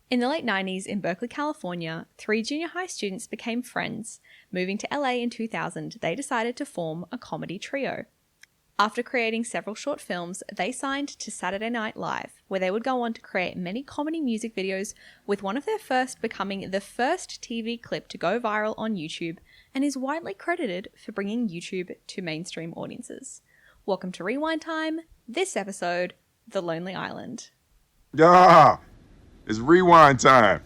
In the late 90s in Berkeley, California, 3 junior high students became friends. Moving to LA in 2000, they decided to form a comedy trio. After creating several short films, they signed to Saturday Night Live, where they would go on to create many comedy music videos, with one of their first becoming the first TV clip to go viral on YouTube, and is widely credited for bringing YouTube to mainstream audiences. Welcome to Rewind Time. This episode, The Lonely Island. Yeah, it's rewind time.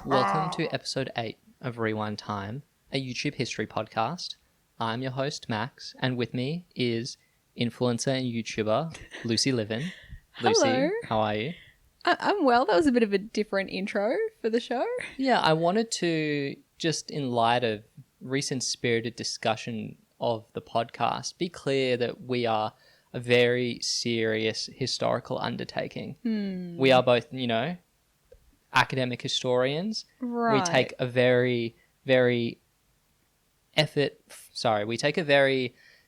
Welcome to episode 8 of Rewind Time, a YouTube history podcast. I'm your host, Max, and with me is influencer and YouTuber Lucy Livin. Lucy, Hello. how are you? I'm well. That was a bit of a different intro for the show. Yeah, I wanted to, just in light of recent spirited discussion of the podcast, be clear that we are a very serious historical undertaking. We are both, academic historians. Right. We take a very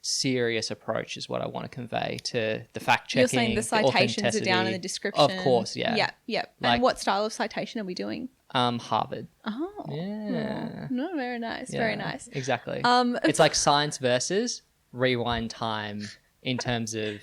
serious approach is what I want to convey to the fact checking. You're saying the citations are down in the description. Of course, yeah. Yeah. Like- And what style of citation are we doing? Harvard. Oh. Yeah. No, very nice. Yeah, Very nice. Exactly. It's like science versus rewind time in terms of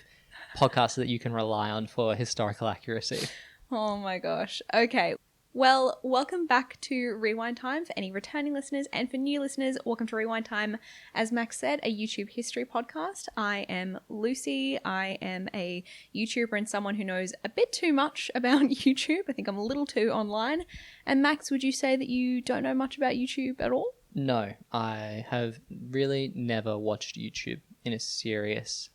podcasts that you can rely on for historical accuracy. Oh my gosh. Okay. Well, welcome back to Rewind Time for any returning listeners, and for new listeners, welcome to Rewind Time. As Max said, a YouTube history podcast. I am Lucy. I am a YouTuber and someone who knows a bit too much about YouTube. I think I'm a little too online. And Max, would you say that you don't know much about YouTube at all? No, I have really never watched YouTube in a serious,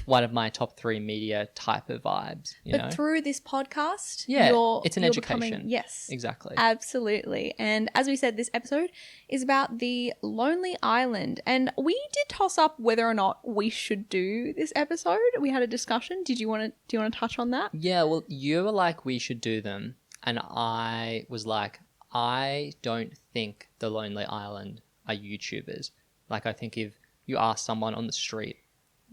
one of my top 3 media type of vibes. But through this podcast, Yeah, you're it's an you're education. becoming- yes. Exactly. Absolutely. And as we said, this episode is about the Lonely Island. And we did toss up whether or not we should do this episode. We had a discussion. Do you want to touch on that? Yeah, well, you were like, we should do them. And I was like, I don't think the Lonely Island are YouTubers. Like, I think if you ask someone on the street,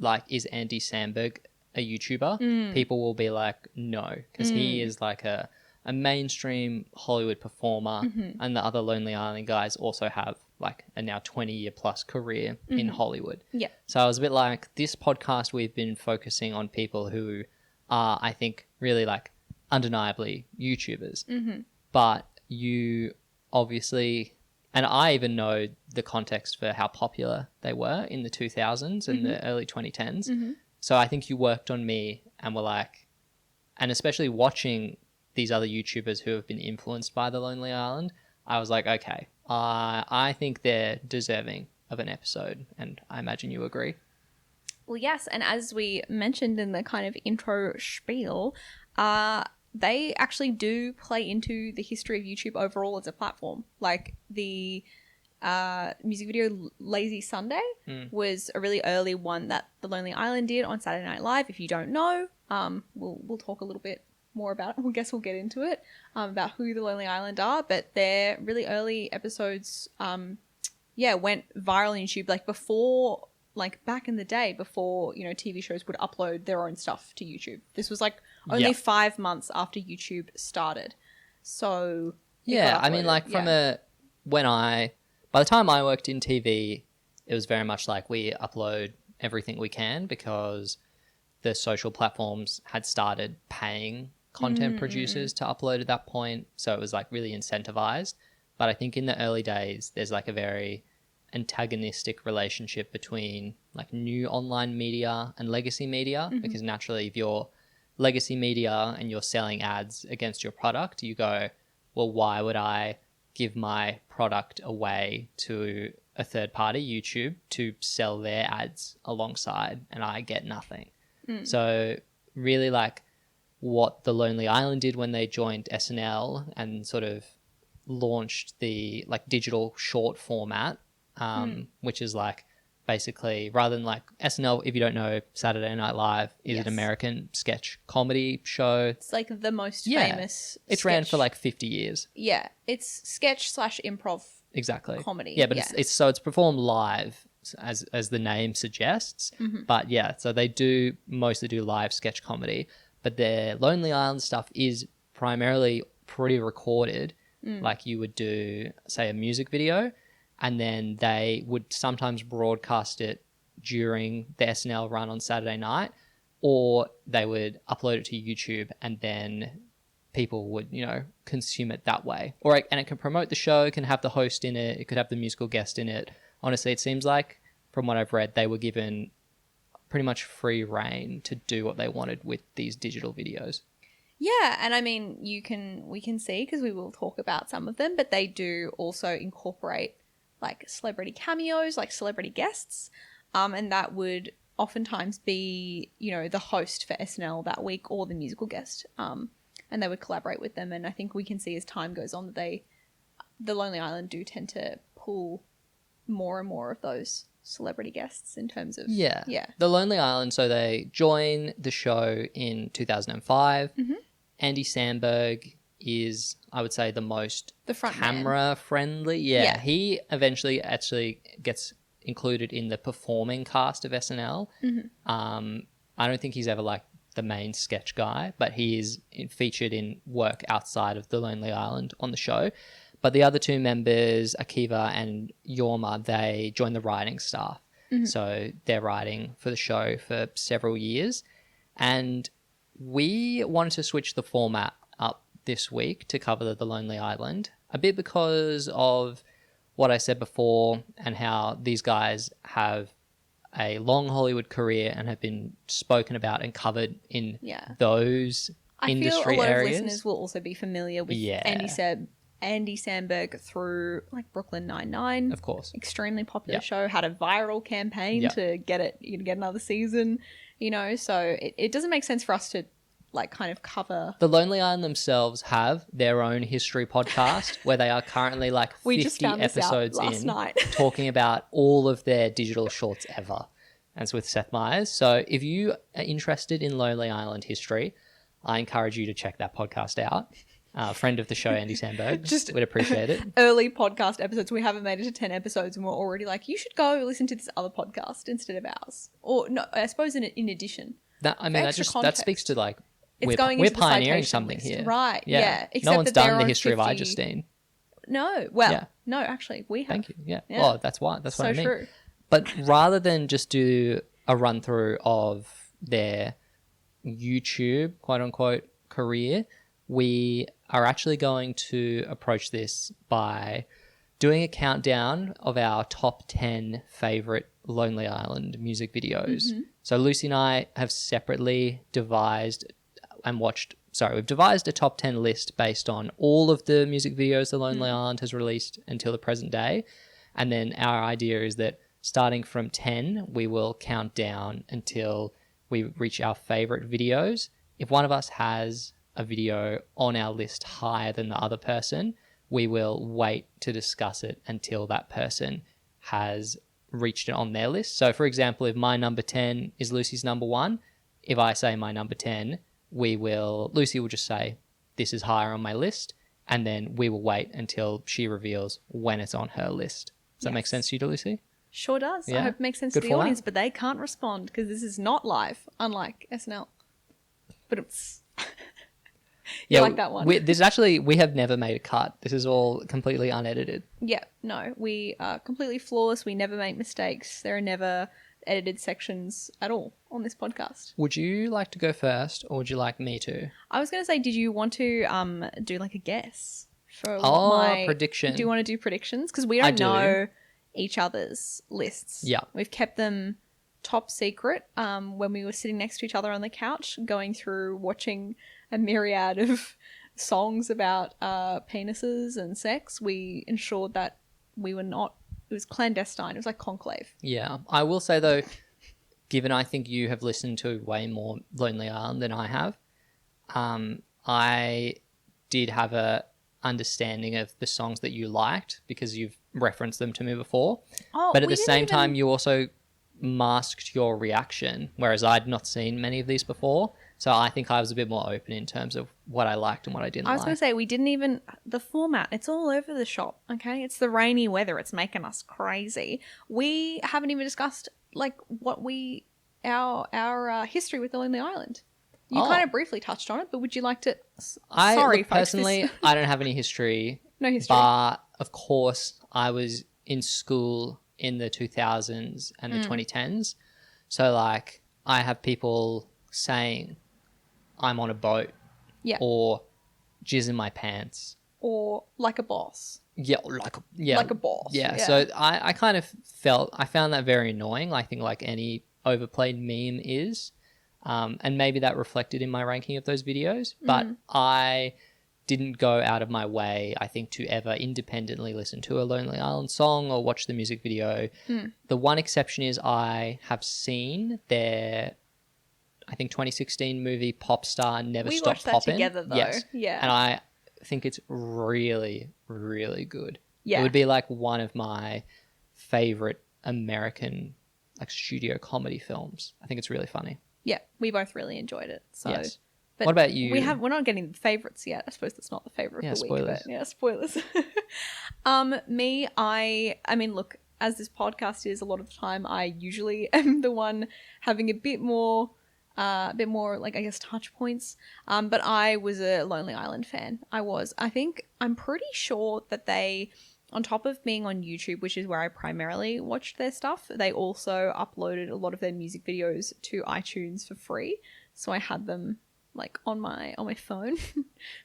like, is Andy Samberg a YouTuber? People will be like, no, because he is like a mainstream Hollywood performer, and the other Lonely Island guys also have like a now 20-year plus career in Hollywood. Yeah. So I was a bit like, this podcast, we've been focusing on people who are, I think, really like undeniably YouTubers. But you obviously... And I even know the context for how popular they were in the 2000s and the early 2010s. So I think you worked on me and were like, and especially watching these other YouTubers who have been influenced by The Lonely Island, I was like, okay, I think they're deserving of an episode. And I imagine you agree. Well, yes. And as we mentioned in the kind of intro spiel, they actually do play into the history of YouTube overall as a platform. Like the music video Lazy Sunday was a really early one that The Lonely Island did on Saturday Night Live. If you don't know, we'll talk a little bit more about it. I guess we'll get into it, about who The Lonely Island are. But their really early episodes, went viral on YouTube. Like before, like back in the day, before, TV shows would upload their own stuff to YouTube. This was like only 5 months after YouTube started. So yeah, I mean, like by the time I worked in TV, it was very much like we upload everything we can because the social platforms had started paying content producers to upload at that point. So it was like really incentivized. But I think in the early days, there's like a very antagonistic relationship between like new online media and legacy media, because naturally if you're legacy media and you're selling ads against your product, you go, well, why would I give my product away to a third party, YouTube, to sell their ads alongside and I get nothing? So really like what The Lonely Island did when they joined SNL and sort of launched the like digital short format, which is like basically, rather than like SNL, if you don't know, Saturday Night Live is an American sketch comedy show. It's like the most famous It's ran for like 50 years. Yeah, it's sketch / improv Exactly. comedy. Yeah, but it's performed live. as the name suggests. But yeah, so they do mostly do live sketch comedy, but their Lonely Island stuff is primarily pre-recorded, like you would do, say, a music video, and then they would sometimes broadcast it during the SNL run on Saturday night, or they would upload it to YouTube, and then people would, consume it that way. And it can promote the show, it can have the host in it, it could have the musical guest in it. Honestly, it seems like, from what I've read, they were given pretty much free reign to do what they wanted with these digital videos. Yeah, and I mean, we can see, because we will talk about some of them, but they do also incorporate like celebrity cameos, like celebrity guests, and that would oftentimes be, the host for SNL that week or the musical guest, and they would collaborate with them. And I think we can see as time goes on that the Lonely Island do tend to pull more and more of those celebrity guests in terms of the Lonely Island. So they join the show in 2005. Andy Samberg is, I would say, the most camera friendly. He eventually actually gets included in the performing cast of SNL. I don't think he's ever like the main sketch guy, but he is featured in work outside of the Lonely Island on the show. But the other two members, Akiva and Jorma, they join the writing staff. So they're writing for the show for several years. And we wanted to switch the format up this week to cover the Lonely Island, a bit because of what I said before and how these guys have a long Hollywood career and have been spoken about and covered in those industry areas. I feel a lot of listeners will also be familiar with Andy Samberg through like Brooklyn Nine-Nine. Of course. Extremely popular show, had a viral campaign to get another season, so it doesn't make sense for us to like kind of cover. The Lonely Island themselves have their own history podcast where they are currently like 50 episodes in talking about all of their digital shorts ever. And it's with Seth Meyers. So if you are interested in Lonely Island history, I encourage you to check that podcast out. Friend of the show, Andy Samberg, would appreciate it. Early podcast episodes, we haven't made it to 10 episodes and we're already like, you should go listen to this other podcast instead of ours. Or no, I suppose in addition. That speaks to like, we're pioneering something here. Right, yeah. Except no one's done the history of Ijustine. No, no, actually, we have. Thank you, yeah. Well, that's what I mean. True. But rather than just do a run through of their YouTube, quote unquote, career, we are actually going to approach this by doing a countdown of our top 10 favorite Lonely Island music videos. So Lucy and I have separately devised a top 10 list based on all of the music videos the Lonely Island has released until the present day. And then our idea is that starting from 10, we will count down until we reach our favorite videos. If one of us has a video on our list higher than the other person, we will wait to discuss it until that person has reached it on their list. So for example, if my number 10 is Lucy's number 1, if I say my number 10, Lucy will just say, this is higher on my list, and then we will wait until she reveals when it's on her list. Does that make sense to you, Lucy? Sure does. I hope it makes sense to the audience, but they can't respond because this is not live, unlike SNL. But it's... Yeah, like that one. We have never made a cut. This is all completely unedited. Yeah, no, we are completely flawless. We never make mistakes. There are never edited sections at all on this podcast. Would you like to go first, or would you like me to? I was going to say, did you want to do like a guess for prediction? Do you want to do predictions? Because we don't know each other's lists. Yeah, we've kept them top secret. When we were sitting next to each other on the couch, going through watching a myriad of songs about penises and sex, we ensured that we were not, it was clandestine. It was like conclave. Yeah. I will say though, given I think you have listened to way more Lonely Island than I have, I did have a understanding of the songs that you liked because you've referenced them to me before. But at the same time, you also masked your reaction, whereas I'd not seen many of these before. So I think I was a bit more open in terms of what I liked and what I didn't like. I was going to say, we didn't even... The format, it's all over the shop, okay? It's the rainy weather. It's making us crazy. We haven't even discussed, like, what we... Our history with the Lonely Island. You kind of briefly touched on it, but would you like to... Sorry, look, folks. personally, I don't have any history. No history. But, of course, I was in school in the 2000s and the 2010s. So, like, I have people saying... I'm on a boat. Yeah. Or jizz in my pants. Or like a boss. Yeah, like a boss. Yeah. So I kind of found that very annoying. I think like any overplayed meme is. And maybe that reflected in my ranking of those videos. But I didn't go out of my way, I think, to ever independently listen to a Lonely Island song or watch the music video. The one exception is I have seen their... I think 2016 movie Popstar Never we Stop watched that Poppin'. together though. Yes. Yeah. And I think it's really, really good. Yeah. It would be like one of my favorite American like studio comedy films. I think it's really funny. Yeah, we both really enjoyed it. So yes. But what about you? We're not getting the favorites yet. I suppose that's not the favorite of the spoilers. week. But yeah, spoilers. I mean, look, as this podcast is, a lot of the time I usually am the one having a bit more like, I guess, touch points. But I was a Lonely Island fan. I'm pretty sure that they, on top of being on YouTube, which is where I primarily watched their stuff, they also uploaded a lot of their music videos to iTunes for free. So I had them like on my phone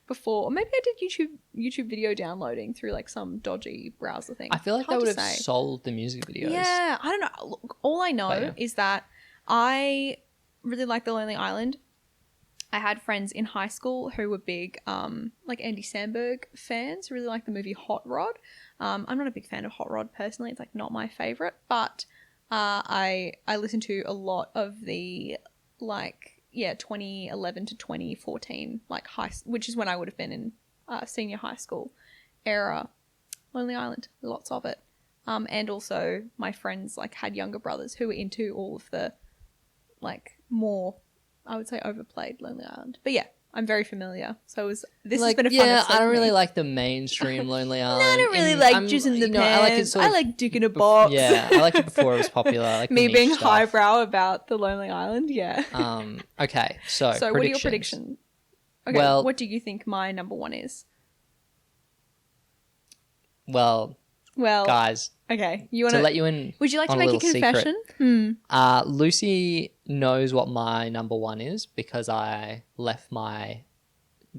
before, or maybe I did YouTube video downloading through like some dodgy browser thing. I feel like they would have sold the music videos. Yeah, I don't know. Look, all I know is that I really like the Lonely Island. I had friends in high school who were big like Andy Samberg fans, really like the movie Hot Rod. I'm not a big fan of Hot Rod personally. It's like not my favorite, but I listened to a lot of the 2011 to 2014 which is when I would have been in senior high school era Lonely Island, lots of it. And also my friends like had younger brothers who were into all of the like more, I would say, overplayed Lonely Island. But yeah, I'm very familiar. So this has been a fun episode. I don't really like the mainstream Lonely Island. No, I don't really like jizz in the pants. I like dick in a box. Yeah, I liked it before it was popular. I like me being stuff. highbrow about the Lonely Island. Yeah. Okay, so what are your predictions? Okay, well, what do you think my number one is? Well, guys. Okay, you want to let you in? Would you like to make a confession? Lucy knows what my number one is because I left my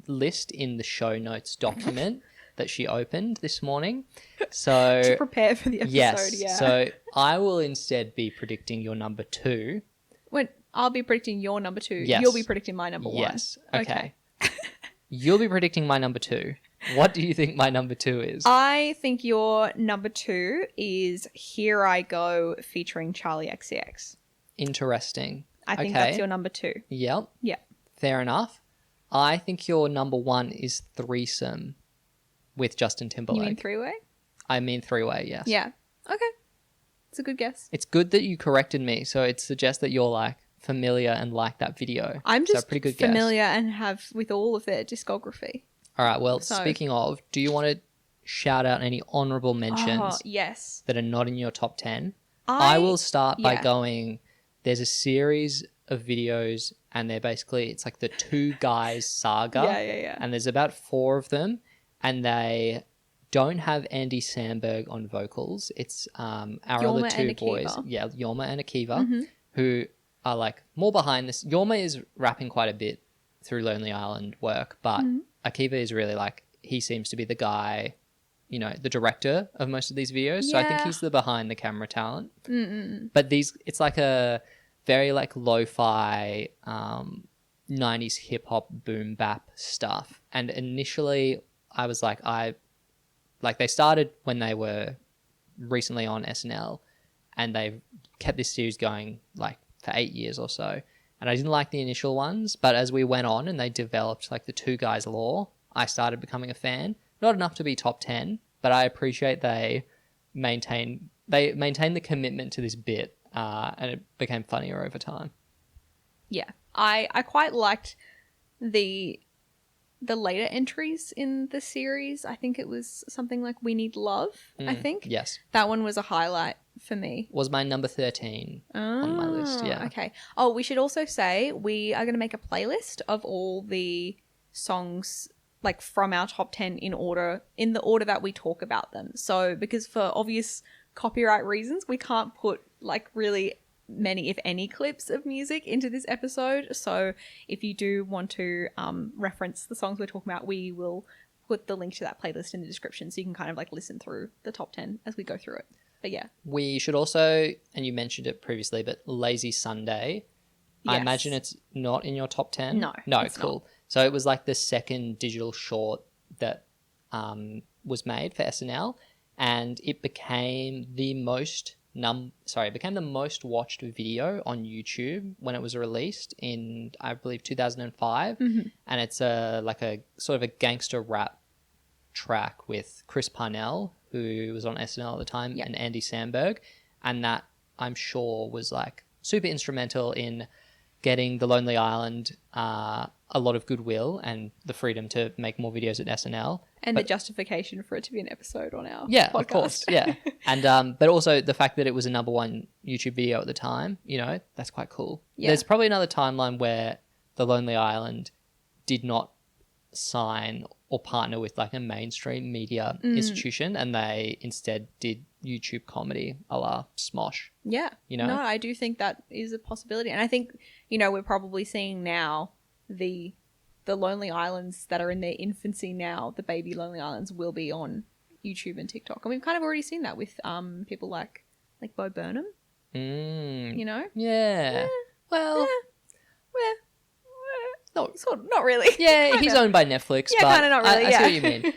list in the show notes document that she opened this morning. So to prepare for the episode. Yes. Yeah. So I will instead be predicting your number two. I'll be predicting your number two. Yes. You'll be predicting my number one. Yes. Okay. You'll be predicting my number two. What do you think my number two is? I think your number two is Here I Go featuring Charlie XCX. Interesting. I think that's your number two. Yep. Yeah. Fair enough. I think your number one is Threesome with Justin Timberlake. You mean three-way? I mean three-way, yes. Yeah. Okay. It's a good guess. It's good that you corrected me, so it suggests that you're like familiar and like that video. I'm just pretty good familiar guess. and have with all of their discography. All right, well, speaking of, do you want to shout out any honourable mentions yes. that are not in your top 10? I will start by yeah. going, there's a series of videos and it's like the Two Guys saga. Yeah. And there's about 4 of them and they don't have Andy Samberg on vocals. It's our Jorma other two boys. Yeah, Jorma and Akiva, who are like more behind this. Jorma is rapping quite a bit through Lonely Island work, but Akiva is really like, he seems to be the guy, the director of most of these videos. So I think he's the behind the camera talent. But it's like a very like lo-fi 90s hip hop boom bap stuff. And initially I was like, they started when they were recently on SNL and they've kept this series going like for 8 years or so. And I didn't like the initial ones, but as we went on and they developed like the Two Guys lore, I started becoming a fan. Not enough to be top 10, but I appreciate they maintain the commitment to this bit and it became funnier over time. Yeah. I quite liked the later entries in the series. I think it was something like We Need Love, I think. Yes. That one was a highlight for me. Was my number 13 on my list, yeah. Okay. Oh, we should also say we are going to make a playlist of all the songs like from our top 10 in the order that we talk about them. So because for obvious copyright reasons, we can't put like really many, if any, clips of music into this episode. So if you do want to reference the songs we're talking about, we will put the link to that playlist in the description so you can kind of like listen through the top 10 as we go through it. But yeah. We should also, and you mentioned it previously, but Lazy Sunday, I Yes. imagine it's not in your top 10? No, it's cool. not. So it was like the second digital short that was made for SNL, and it became the most watched video on YouTube when it was released in, I believe, 2005. Mm-hmm. And it's a sort of a gangster rap track with Chris Parnell, who was on SNL at the time, and Andy Samberg, and that I'm sure was like super instrumental in getting the Lonely Island a lot of goodwill and the freedom to make more videos at SNL. And the justification for it to be an episode on our podcast. podcast. Of course, yeah. And but also the fact that it was a number one YouTube video at the time, that's quite cool. Yeah. There's probably another timeline where the Lonely Island did not sign or partner with like a mainstream media institution, and they instead did YouTube comedy a la Smosh. Yeah. No, I do think that is a possibility. And I think, we're probably seeing now the Lonely Islands that are in their infancy now, the baby Lonely Islands will be on YouTube and TikTok. And we've kind of already seen that with people like Bo Burnham. Yeah. Well, no, sort of, not really. Yeah, he's owned by Netflix. Yeah, kind of not really. I see what you mean.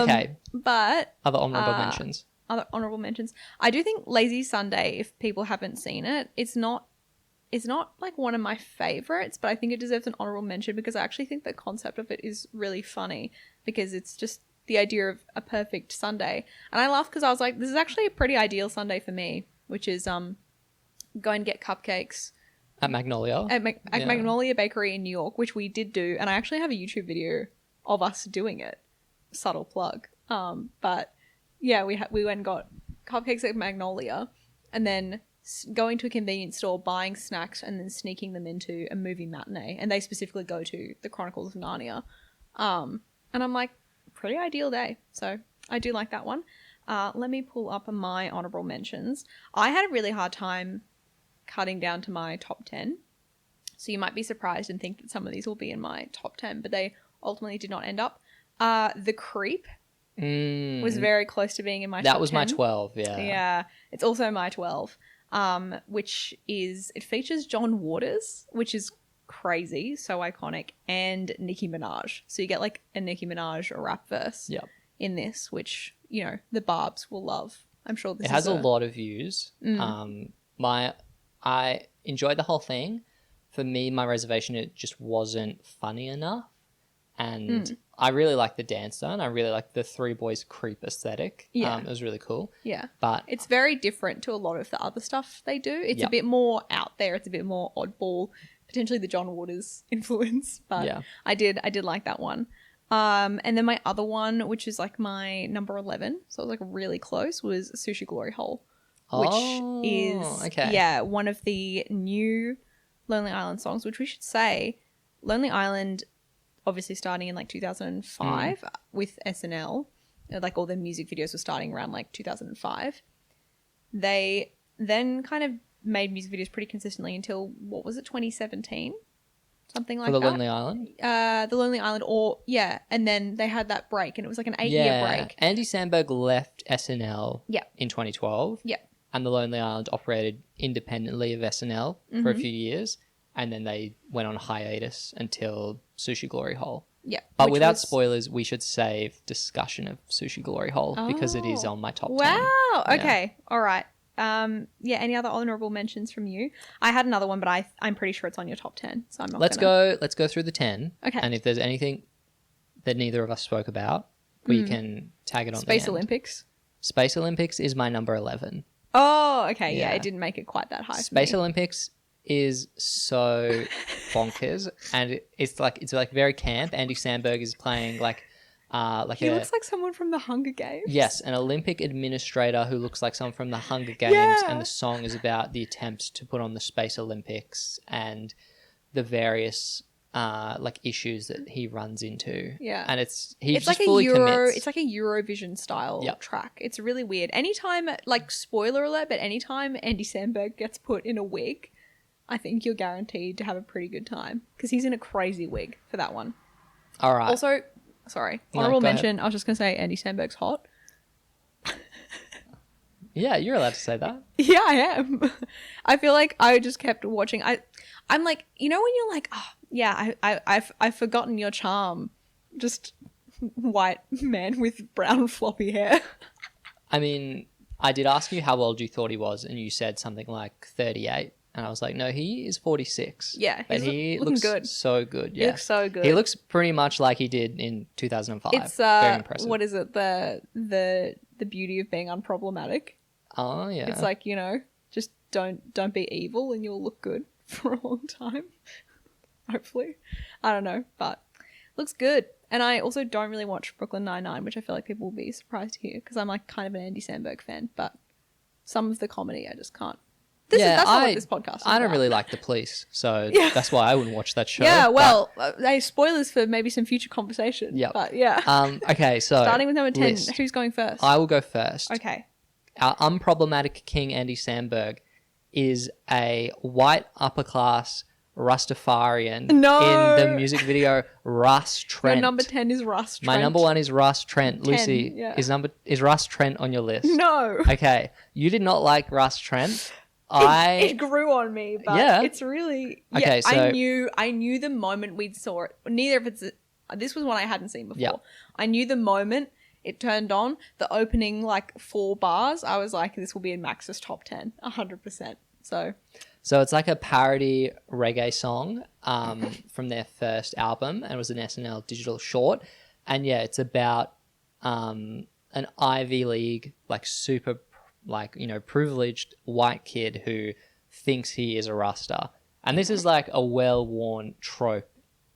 Okay. But other honourable mentions. Other honourable mentions. I do think Lazy Sunday, if people haven't seen it, it's not like one of my favorites, but I think it deserves an honourable mention because I actually think the concept of it is really funny because it's just the idea of a perfect Sunday. And I laugh because I was like, this is actually a pretty ideal Sunday for me, which is go and get cupcakes at Magnolia. At Magnolia Bakery in New York, which we did do, and I actually have a YouTube video of us doing it. Subtle plug. But yeah, we went and got cupcakes at Magnolia, and then going to a convenience store, buying snacks, and then sneaking them into a movie matinee. And they specifically go to The Chronicles of Narnia. And I'm like, pretty ideal day. So I do like that one. Let me pull up my honourable mentions. I had a really hard time cutting down to my top 10. So you might be surprised and think that some of these will be in my top 10, but they ultimately did not end up. The Creep was very close to being in my top 10. That was my 12, yeah. Yeah, it's also my 12, it features John Waters, which is crazy, so iconic, and Nicki Minaj. So you get like a Nicki Minaj rap verse in this, which, the Barbs will love. I'm sure this has a lot of views. I enjoyed the whole thing. For me, my reservation, it just wasn't funny enough. And I really like the dance though, and I really like the Three Boys Creep aesthetic. Yeah. It was really cool. Yeah. But it's very different to a lot of the other stuff they do. It's a bit more out there. It's a bit more oddball, potentially the John Waters influence. But I did like that one. And then my other one, which is like my number 11, so it was like really close, was Sushi Glory Hole. Which is one of the new Lonely Island songs, which we should say Lonely Island obviously starting in like 2005 with SNL, like all the music videos were starting around like 2005. They then kind of made music videos pretty consistently until, what was it, 2017? Something like that. For the Lonely Island? The Lonely Island, and then they had that break, and it was like an 8-year break. Andy Samberg left SNL in 2012. Yeah. And the Lonely Island operated independently of SNL for a few years, and then they went on hiatus until Sushi Glory Hole. Yeah. But without spoilers, we should save discussion of Sushi Glory Hole because it is on my top 10. Wow. Okay. All right. Any other honourable mentions from you? I had another one, but I'm pretty sure it's on your top 10, so I'm not Let's go through the 10. Okay. And if there's anything that neither of us spoke about, we can tag it on Space Olympics. Space Olympics is my number 11. Oh, okay. Yeah, Yeah. it didn't make it quite that high. Space for me. Olympics is so bonkers, and it's like very camp. Andy Samberg is playing like He looks like someone from the Hunger Games. yes, an Olympic administrator who looks like someone from the Hunger Games, Yeah. and the song is about the attempt to put on the Space Olympics and the various like issues that he runs into. Yeah. and he It's just like fully commits. It's like a Eurovision style Yep. track. It's really weird. Anytime, like, spoiler alert, but anytime Andy Samberg gets put in a wig, I think you're guaranteed to have a pretty good time because he's in a crazy wig for that one. All right. Also, sorry, No, honorable go ahead. mention. I was just gonna say Andy Samberg's hot. Yeah, you're allowed to say that. Yeah, I am. I feel like I just kept watching. I'm like, you know, when you're like, oh yeah, I've forgotten your charm. Just white man with brown floppy hair. I mean, I did ask you how old you thought he was, and you said something like 38. And I was like, no, he is 46. Yeah, but he's he looking looks good. so good. Yeah. He looks so good. He looks pretty much like he did in 2005. It's very impressive. what is it? The beauty of being unproblematic. Oh yeah. It's like, you know, just don't be evil and you'll look good for a long time. Hopefully. I don't know, but looks good. And I also don't really watch Brooklyn Nine-Nine, which I feel like people will be surprised to hear because I'm like kind of an Andy Samberg fan, but some of the comedy I just can't. That's not what this podcast is I don't about. really like the police, so Yeah. that's why I wouldn't watch that show. Yeah, but- well, spoilers for maybe some future conversation. Yep. But yeah. Okay, so Starting with number 10, list. who's going first? I will go first. Okay. Our unproblematic king, Andy Samberg, is a white upper class Rastafarian No. in the music video Russ Trent. Your number 10 is Russ Trent. My number one is Russ Trent. 10, Lucy, yeah. is Russ Trent on your list? No. Okay, you did not like Russ Trent. It grew on me, but Yeah. it's really Okay, so- I knew the moment we saw it. Neither of it's this was one I hadn't seen before. Yeah. I knew the moment it turned on, the opening like 4 bars, I was like, this will be in Max's top 10, 100%. So it's like a parody reggae song from their first album, and it was an SNL digital short. And yeah, it's about an Ivy League, like super, like, you know, privileged white kid who thinks he is a Rasta. And this is like a well-worn trope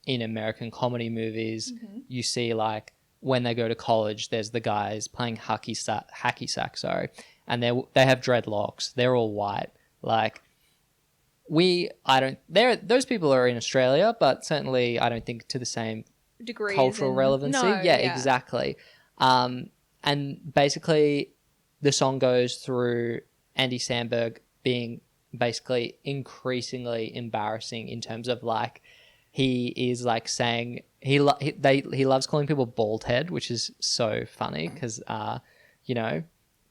in American comedy movies. Mm-hmm. You see, like, when they go to college, there's the guys playing hacky sack, and they have dreadlocks. They're all white. Like, those people are in Australia, but certainly I don't think to the same degrees cultural and- relevancy. No, yeah, exactly. And basically the song goes through Andy Samberg being basically increasingly embarrassing in terms of, like, he is like saying he loves calling people bald head, which is so funny because you know,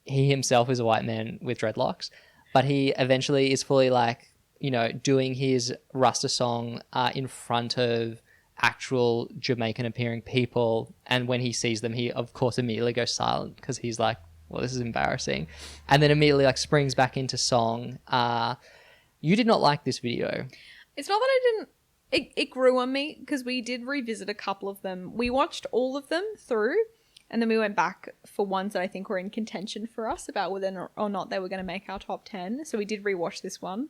he himself is a white man with dreadlocks, but he eventually is fully, like, you know, doing his Rasta song in front of actual Jamaican appearing people, and when he sees them, he of course immediately goes silent because he's like, well, this is embarrassing, and then immediately like springs back into song. You did not like this video. It's not that I didn't. It grew on me because we did revisit a couple of them. We watched all of them through, and then we went back for ones that I think were in contention for us about whether or not they were going to make our top 10. So we did rewatch this one.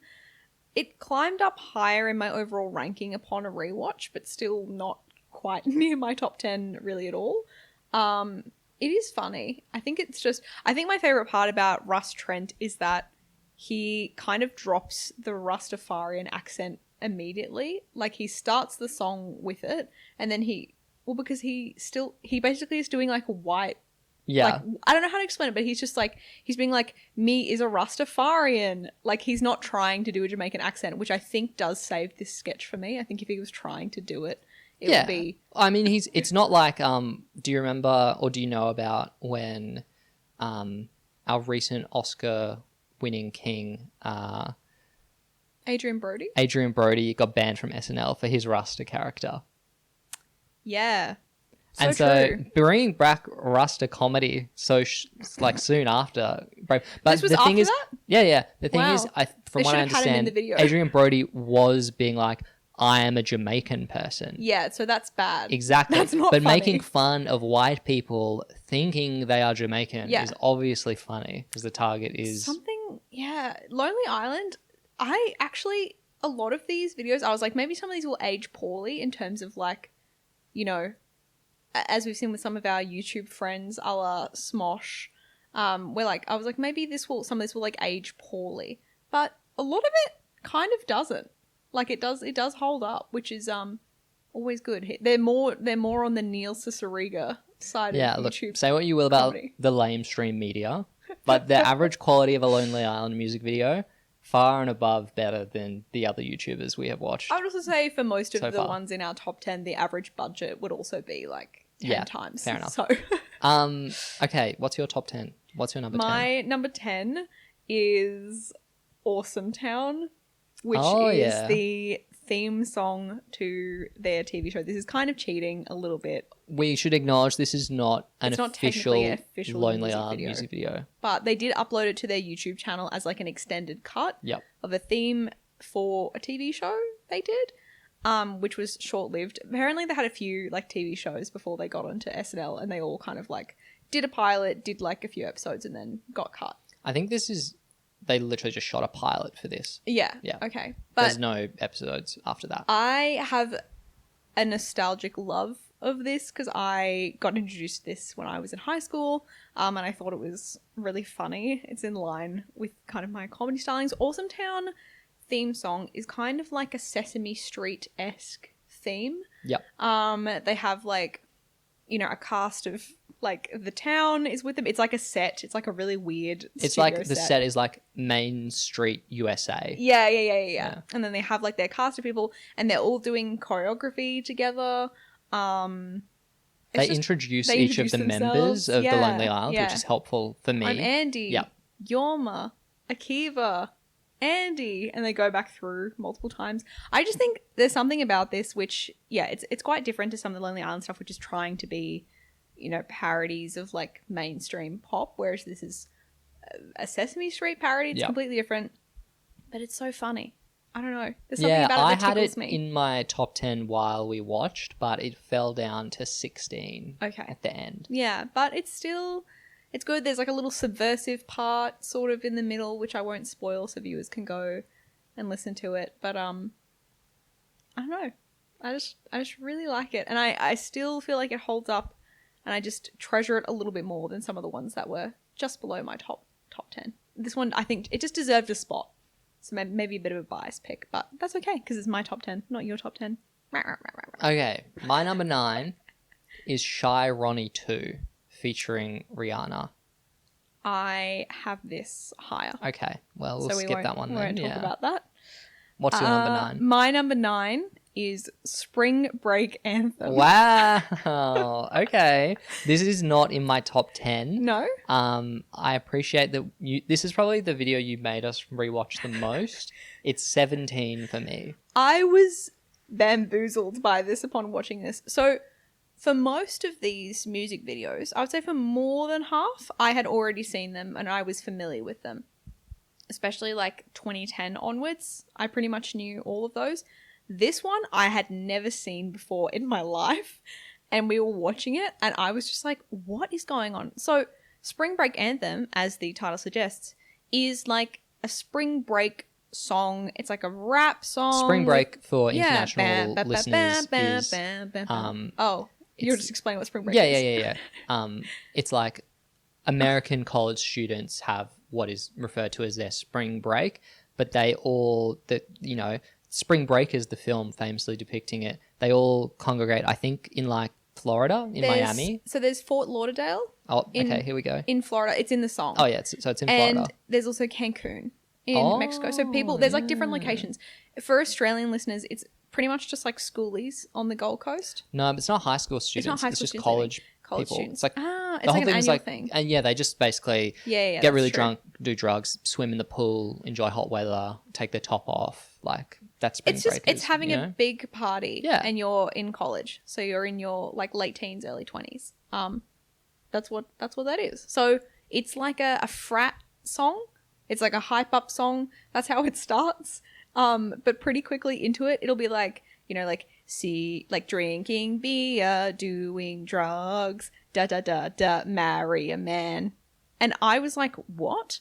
It climbed up higher in my overall ranking upon a rewatch, but still not quite near my top 10 really at all. It is funny. I think my favorite part about Russ Trent is that he kind of drops the Rastafarian accent immediately. Like, he starts the song with it, and then because he basically is doing like a white, Yeah. like, I don't know how to explain it, but he's just like, he's being like, me is a Rastafarian. Like, he's not trying to do a Jamaican accent, which I think does save this sketch for me. I think if he was trying to do it, it would be. I mean, it's not like, do you remember or do you know about when our recent Oscar winning king, Adrian Brody? Adrian Brody, got banned from SNL for his Rasta character? Yeah. And true. bringing back Rasta comedy like soon after, but This was the thing after is, that? yeah. The thing Wow. is, from They what I should have had him in understand, the video. Adrian Brody was being like, "I am a Jamaican person." Yeah, so that's bad. Exactly. That's not but funny. making fun of white people thinking they are Jamaican Yeah. is obviously funny because the target is Something Yeah, Lonely Island. I actually, a lot of these videos, I was like, maybe some of these will age poorly in terms of like, you know, as we've seen with some of our YouTube friends, a la Smosh, where like, I was like, maybe some of this will like age poorly, but a lot of it kind of doesn't. Like it does hold up, which is always good. They're more on the Neil Cicierega side of YouTube. Look, say what you will about comedy. the lamestream media, but the average quality of a Lonely Island music video, far and above better than the other YouTubers we have watched. I would also say for most of so the far. ones in our top 10, the average budget would also be like 10 times. Fair enough. So Okay, what's your top 10? What's your number 10? my number 10 is Awesome Town, which yeah. the theme song to their TV show. This is kind of cheating a little bit, We should acknowledge this is not It's not technically an official Lonely music Island video. music video. but they did upload it to their YouTube channel as like an extended cut Yep. of a theme for a TV show they did, which was short-lived. Apparently they had a few like TV shows before they got onto SNL, and they all kind of like did a pilot, did like a few episodes, and then got cut. I think they literally just shot a pilot for this. Yeah. Yeah. Okay. There's But no episodes after that. I have a nostalgic love of this because I got introduced to this when I was in high school, and I thought it was really funny. It's in line with kind of my comedy stylings. Awesome Town theme song is kind of like a Sesame Street-esque theme. Yep. They have like, you know, a cast of like the town is with them. It's like a set. It's like a really weird It's studio like the set is like Main Street, USA. Yeah. And then they have like their cast of people, and they're all doing choreography together. They introduce each of the members of the Lonely Island, which is helpful for me. I'm Andy. Yep. Jorma, Akiva, Andy, and they go back through multiple times. I just think there's something about this which, it's quite different to some of the Lonely Island stuff, which is trying to be, you know, parodies of like mainstream pop, whereas this is a Sesame Street parody. It's completely different, but it's so funny. I don't know. There's something about it that tickles me. I had it in my top 10 while we watched, but it fell down to 16 at the end. Yeah, but it's good. There's like a little subversive part sort of in the middle, which I won't spoil so viewers can go and listen to it. But I don't know. I just really like it. And I still feel like it holds up, and I just treasure it a little bit more than some of the ones that were just below my top 10. This one, I think it just deserved a spot. So maybe a bit of a bias pick, but that's okay because it's my top 10, not your top 10. Okay, my number 9 is Shy Ronnie 2 featuring Rihanna. I have this higher. Okay, well, we'll skip that one then. We won't talk about that. What's your number 9? My number 9 is Spring Break Anthem. Wow. Okay. This is not in my top 10. No? I appreciate that this is probably the video you made us rewatch the most. It's 17 for me. I was bamboozled by this upon watching this. So for most of these music videos, I would say for more than half, I had already seen them and I was familiar with them. Especially like 2010 onwards, I pretty much knew all of those. This one I had never seen before in my life, and we were watching it and I was just like, what is going on? So Spring Break Anthem, as the title suggests, is like a spring break song. It's like a rap song. Spring break for international listeners is... you're just explaining what spring break is. Yeah. It's like American college students have what is referred to as their spring break, but they all, Spring Break is the film famously depicting it. They all congregate, I think, in like Florida, Miami. So there's Fort Lauderdale. Oh, okay, here we go. In Florida. It's in the song. Oh, yeah, so it's in Florida. And there's also Cancun in Mexico. So there's like different locations. For Australian listeners, it's pretty much just like schoolies on the Gold Coast. No, but it's not high school students. It's just college people. Students. It's like it's like an annual thing. And yeah, they just basically get really drunk, do drugs, swim in the pool, enjoy hot weather, take their top off. Like that's spring break. It's having a big party. Yeah. And you're in college, so you're in your like late teens, early 20s. That's what that is. So it's like a frat song. It's like a hype up song. That's how it starts. But pretty quickly into it, it'll be like, like drinking beer, doing drugs, marry a man. And I was like, what?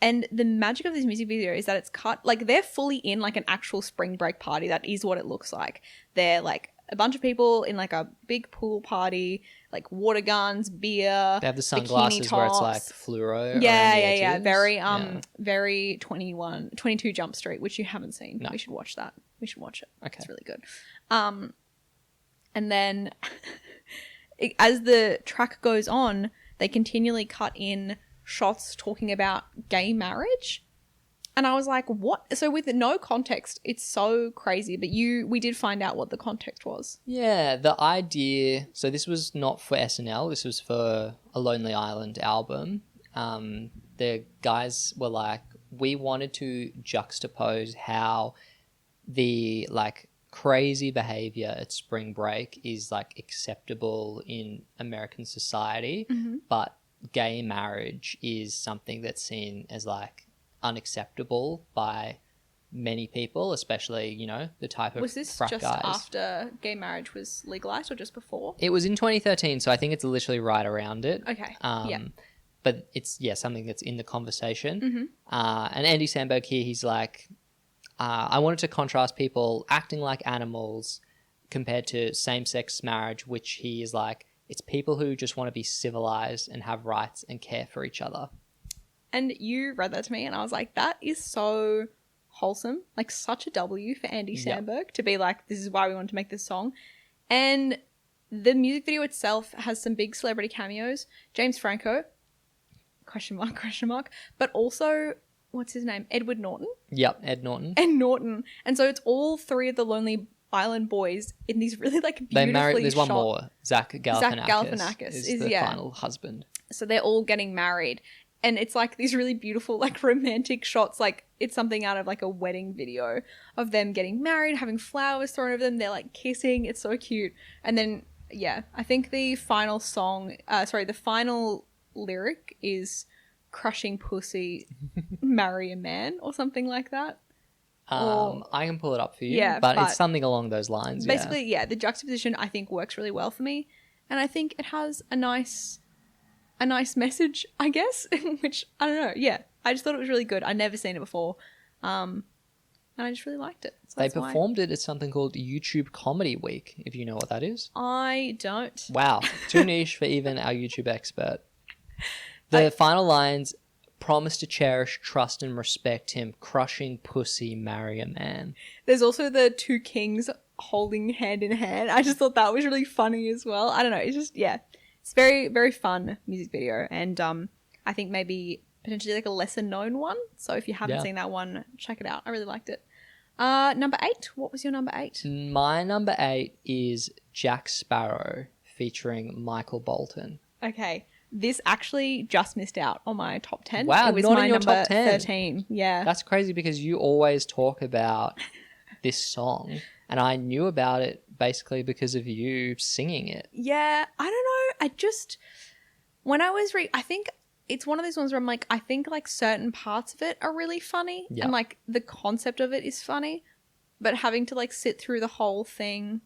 And the magic of this music video is that it's cut, like they're fully in like an actual spring break party. That is what it looks like. They're like a bunch of people in like a big pool party, like water guns, beer. They have the bikini sunglasses where it's tops. like fluoro. around Yeah, the yeah. edges. Very 22 Jump Street, which you haven't seen. No. We should watch that. We should watch it. Okay. It's really good. And then as the track goes on, they continually cut in shots talking about gay marriage. And I was like, what? So with no context, it's so crazy. But we did find out what the context was. Yeah, the idea. So this was not for SNL. This was for a Lonely Island album. The guys were like, we wanted to juxtapose how the like crazy behavior at spring break is like acceptable in American society, but gay marriage is something that's seen as like unacceptable by many people, especially, you know, the type of Was this frat just guys. after gay marriage was legalized or just before? It was in 2013, so I think it's literally right around it. Okay. Yeah. But it's, something that's in the conversation. And Andy Samberg here, he's like, I wanted to contrast people acting like animals compared to same-sex marriage, which he is like, it's people who just want to be civilized and have rights and care for each other. And you read that to me and I was like, that is so wholesome. Like such a W for Andy Samberg to be like, this is why we wanted to make this song. And the music video itself has some big celebrity cameos. James Franco, question mark, but also, what's his name? Edward Norton. Yep, Ed Norton. And Norton. And so it's all three of the Lonely Island boys in these really like beautifully They married, there's one shot- more. Zach Galifianakis, is the yeah. final husband. So they're all getting married. And it's like these really beautiful, like romantic shots. Like it's something out of like a wedding video of them getting married, having flowers thrown over them. They're like kissing. It's so cute. And then, yeah, I think the final song, the final lyric is crushing pussy, marry a man or something like that. I can pull it up for you. Yeah, but but it's something along those lines. Basically, yeah, the juxtaposition I think works really well for me. And I think it has a nice message, I guess, which I don't know. Yeah, I just thought it was really good. I'd never seen it before. And I just really liked it. So They that's why. performed it at something called YouTube Comedy Week, if you know what that is. I don't. Wow, too niche for even our YouTube expert. The final lines, promise to cherish, trust and respect him, crushing pussy, marry a man. There's also the two kings holding hand in hand. I just thought that was really funny as well. I don't know. It's just, yeah. It's very, very fun music video. And I think maybe potentially like a lesser known one. So if you haven't seen that one, check it out. I really liked it. Number 8. What was your number 8? My number 8 is Jack Sparrow featuring Michael Bolton. Okay. This actually just missed out on my top 10. Wow, it was not my in your number top 10. 13. Yeah. That's crazy because you always talk about this song and I knew about it basically because of you singing it. Yeah, I don't know. I just, when I was I think it's one of those ones where I'm like, I think like certain parts of it are really funny and like the concept of it is funny, but having to like sit through the whole thing,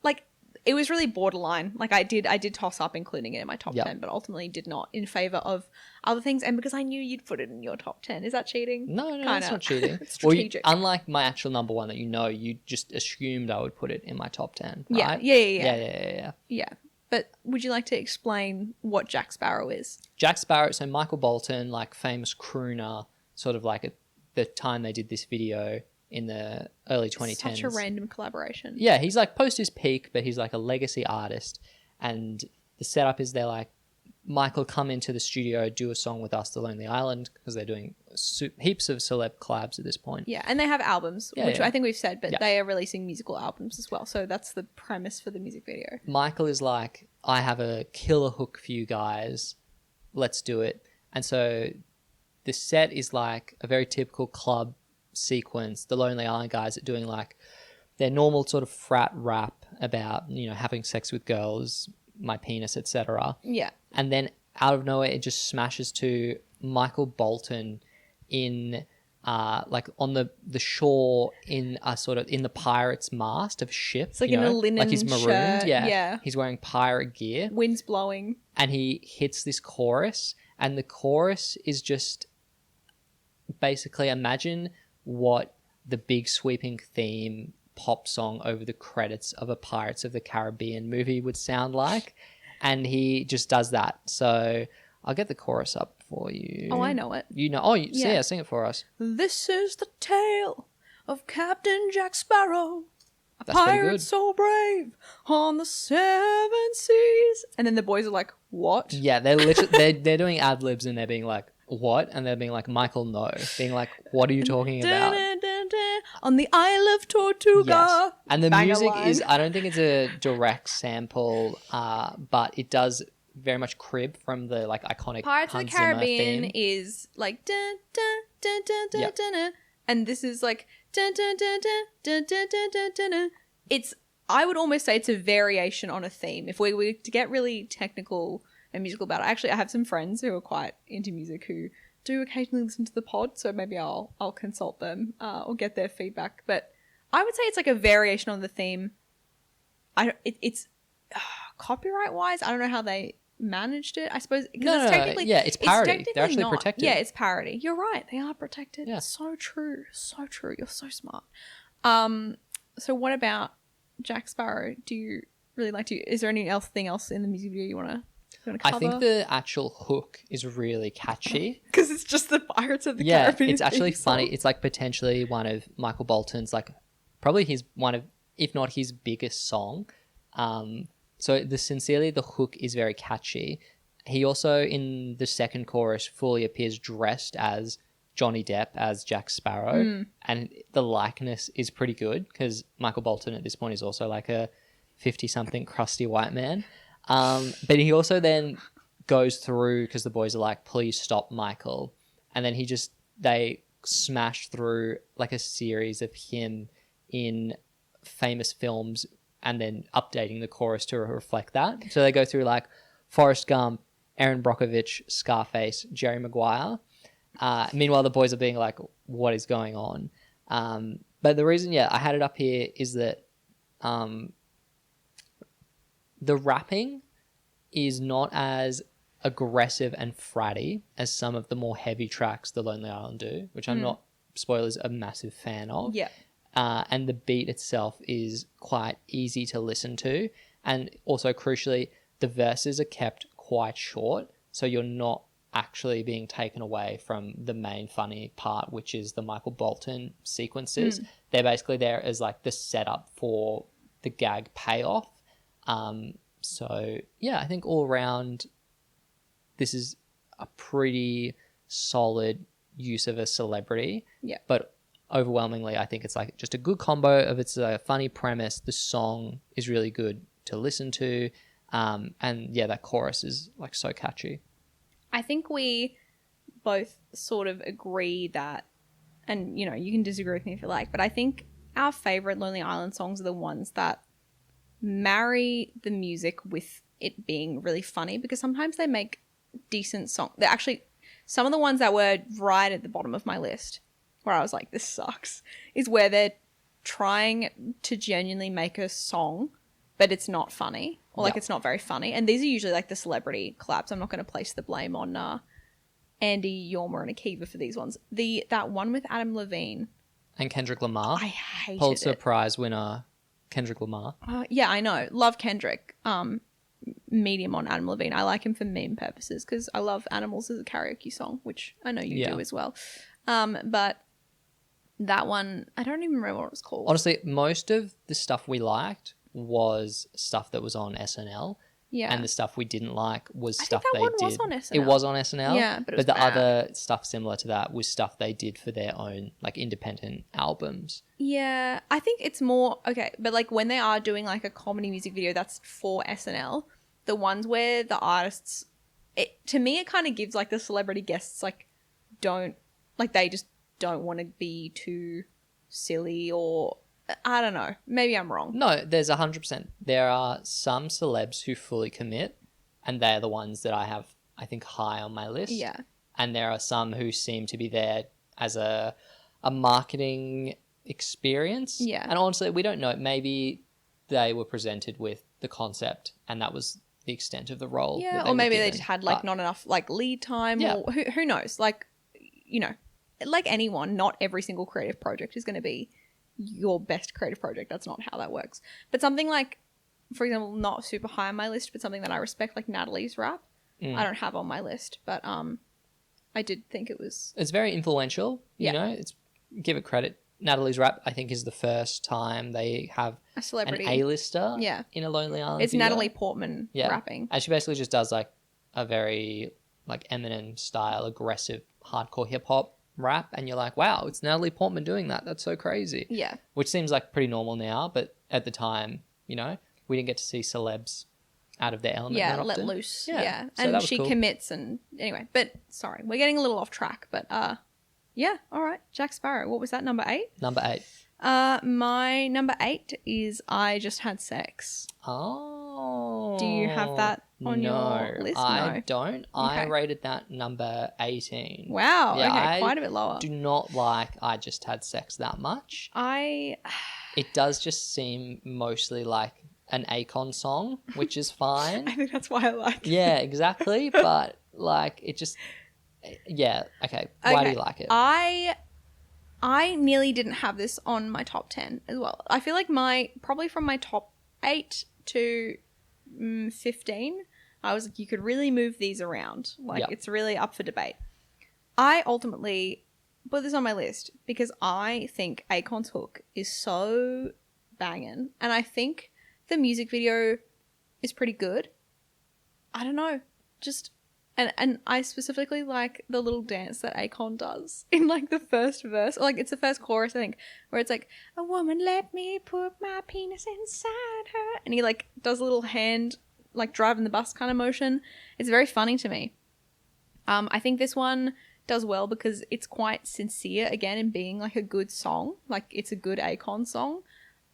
like it was really borderline. Like I did toss up including it in my top 10, but ultimately did not in favor of other things. And because I knew you'd put it in your top 10. Is that cheating? No, that's not cheating. It's strategic. Well, unlike my actual number one that you just assumed I would put it in my top 10, right? Yeah. But would you like to explain what Jack Sparrow is? Jack Sparrow, so Michael Bolton, like famous crooner, sort of like at the time they did this video in the early 2010s. Such a random collaboration. Yeah, he's like post his peak, but he's like a legacy artist. And the setup is they're like, Michael, come into the studio, do a song with us, The Lonely Island, because they're doing heaps of celeb collabs at this point. Yeah, and they have albums, which I think we've said, but they are releasing musical albums as well. So that's the premise for the music video. Michael is like, I have a killer hook for you guys. Let's do it. And so the set is like a very typical club sequence. The Lonely Island guys are doing like their normal sort of frat rap about, you know, having sex with girls, my penis, etc. Yeah. And then out of nowhere, it just smashes to Michael Bolton in like on the shore in a sort of in the pirate's mast of a ship. It's like in a linen like he's marooned. shirt. Yeah. He's wearing pirate gear. Wind's blowing. And he hits this chorus, and the chorus is just basically imagine what the big sweeping theme pop song over the credits of a Pirates of the Caribbean movie would sound like. And he just does that. So I'll get the chorus up for you. Oh, I know it. You know? Oh, yeah, sing it for us. This is the tale of Captain Jack Sparrow, a That's pretty pirate good. so brave on the seven seas. And then the boys are like, what? Yeah, they're literally they're doing ad libs and they're being like, what? And they're being like, Michael, no. Being like, what are you talking about? On the Isle of Tortuga. Yes. And the Banger music line. is, I don't think it's a direct sample, but it does very much crib from the like iconic Pirates of the Hans Zimmer Caribbean theme. is like dun dun dun dun dun Yep. dun, dun, and this is like dun dun dun dun dun dun dun dun dun, dun. It's, I would almost say it's a variation on a theme. If we were to get really technical and musical about it, actually, I have some friends who are quite into music who do occasionally listen to the pod, so maybe I'll consult them or get their feedback. But I would say it's like a variation on the theme. It's copyright wise, I don't know how they managed it. I suppose No, yeah, it's parody. They're actually protected. Yeah, it's parody. You're right. They are protected. Yeah. So true. So true. You're so smart. So what about Jack Sparrow? Do you really like to? Is there anything else in the music video you want to cover? I think the actual hook is really catchy. Because it's just the Pirates of the Yeah, Caribbean. it's actually theme song. funny. It's like potentially one of Michael Bolton's, like probably his one of, if not his biggest song. So sincerely, the hook is very catchy. He also, in the second chorus, fully appears dressed as Johnny Depp as Jack Sparrow, and the likeness is pretty good because Michael Bolton at this point is also like a 50-something crusty white man. But he also then goes through, because the boys are like, please stop, Michael. And then they smash through like a series of him in famous films and then updating the chorus to reflect that. So they go through like Forrest Gump, Aaron Brockovich, Scarface, Jerry Maguire. Meanwhile, the boys are being like, what is going on? But the reason, I had it up here is that the rapping is not as aggressive and fratty as some of the more heavy tracks the Lonely Island do, which I'm not, spoilers, a massive fan of. Yeah. And the beat itself is quite easy to listen to. And also, crucially, the verses are kept quite short, so you're not actually being taken away from the main funny part, which is the Michael Bolton sequences. They're basically there as like the setup for the gag payoff. So yeah, I think all around this is a pretty solid use of a celebrity. Yeah. But overwhelmingly, I think it's like just a good combo of, it's a funny premise. The song is really good to listen to. And yeah, that chorus is like so catchy. I think we both sort of agree that, and you know, you can disagree with me if you like, but I think our favorite Lonely Island songs are the ones that marry the music with it being really funny, because sometimes they make decent songs. They're actually, some of the ones that were right at the bottom of my list where I was like, this sucks, is where they're trying to genuinely make a song, but it's not funny, or like it's not very funny. And these are usually like the celebrity collabs. I'm not going to place the blame on Andy, Jorma, and Akiva for these ones. That one with Adam Levine And Kendrick Lamar. I hated Pulitzer it. Prize winner Kendrick Lamar. Yeah, I know. Love Kendrick. Medium on Adam Levine. I like him for meme purposes because I love Animals as a karaoke song, which I know you do as well. But that one, I don't even remember what it was called. Honestly, most of the stuff we liked was stuff that was on SNL. Yeah. And the stuff we didn't like was I stuff think that they one did. was on SNL. It was on SNL. Yeah, but it was the bad. other stuff similar to that was stuff they did for their own like independent albums. Yeah, I think it's more okay, but like when they are doing like a comedy music video that's for SNL, the ones where the artists, to me it kind of gives like the celebrity guests like they just don't want to be too silly, or I don't know, maybe I'm wrong. No, there's 100%. There are some celebs who fully commit, and they're the ones that I have, I think, high on my list. Yeah. And there are some who seem to be there as a marketing experience. Yeah. And honestly, we don't know. Maybe they were presented with the concept and that was the extent of the role. Yeah, that or maybe were they given. just had like not enough like lead time, Yeah. or who knows? Like, you know, like anyone, not every single creative project is going to be your best creative project. That's not how that works. But something like, for example, not super high on my list, but something that I respect, like Natalie's rap, I don't have on my list, but I did think it was... It's very influential, you know. Give it credit. Natalie's rap, I think, is the first time they have a celebrity, an A-lister in a Lonely Island It's video. Natalie Portman rapping. And she basically just does like a very like Eminem style, aggressive, hardcore hip-hop rap, and you're like, wow, it's Natalie Portman doing that. That's so crazy. Yeah. Which seems like pretty normal now, but at the time, you know, we didn't get to see celebs out of their element. Yeah, that let often. loose. So and she commits, and anyway, but sorry, we're getting a little off track, but yeah, all right. Jack Sparrow. What was that, number 8? Number 8. My number 8 is I Just Had Sex. Oh. Do you have that on your list? No, I don't. Okay. I rated that number 18. Wow. Yeah, okay, quite a bit lower. Do not like I Just Had Sex that much. It does just seem mostly like an Akon song, which is fine. I think that's why I like it. Yeah, exactly. But like it just... Yeah, okay. Why do you like it? I nearly didn't have this on my top 10 as well. I feel like probably from my top 8 to 15, I was like, you could really move these around. Like, it's really up for debate. I ultimately put this on my list because I think Akon's hook is so banging, and I think the music video is pretty good. I don't know, just... And I specifically like the little dance that Akon does in, like, the first verse. Or, like, it's the first chorus, I think, where it's like, a woman let me put my penis inside her. And he, like, does a little hand, like, driving the bus kind of motion. It's very funny to me. I think this one does well because it's quite sincere, again, in being, like, a good song. Like, it's a good Akon song.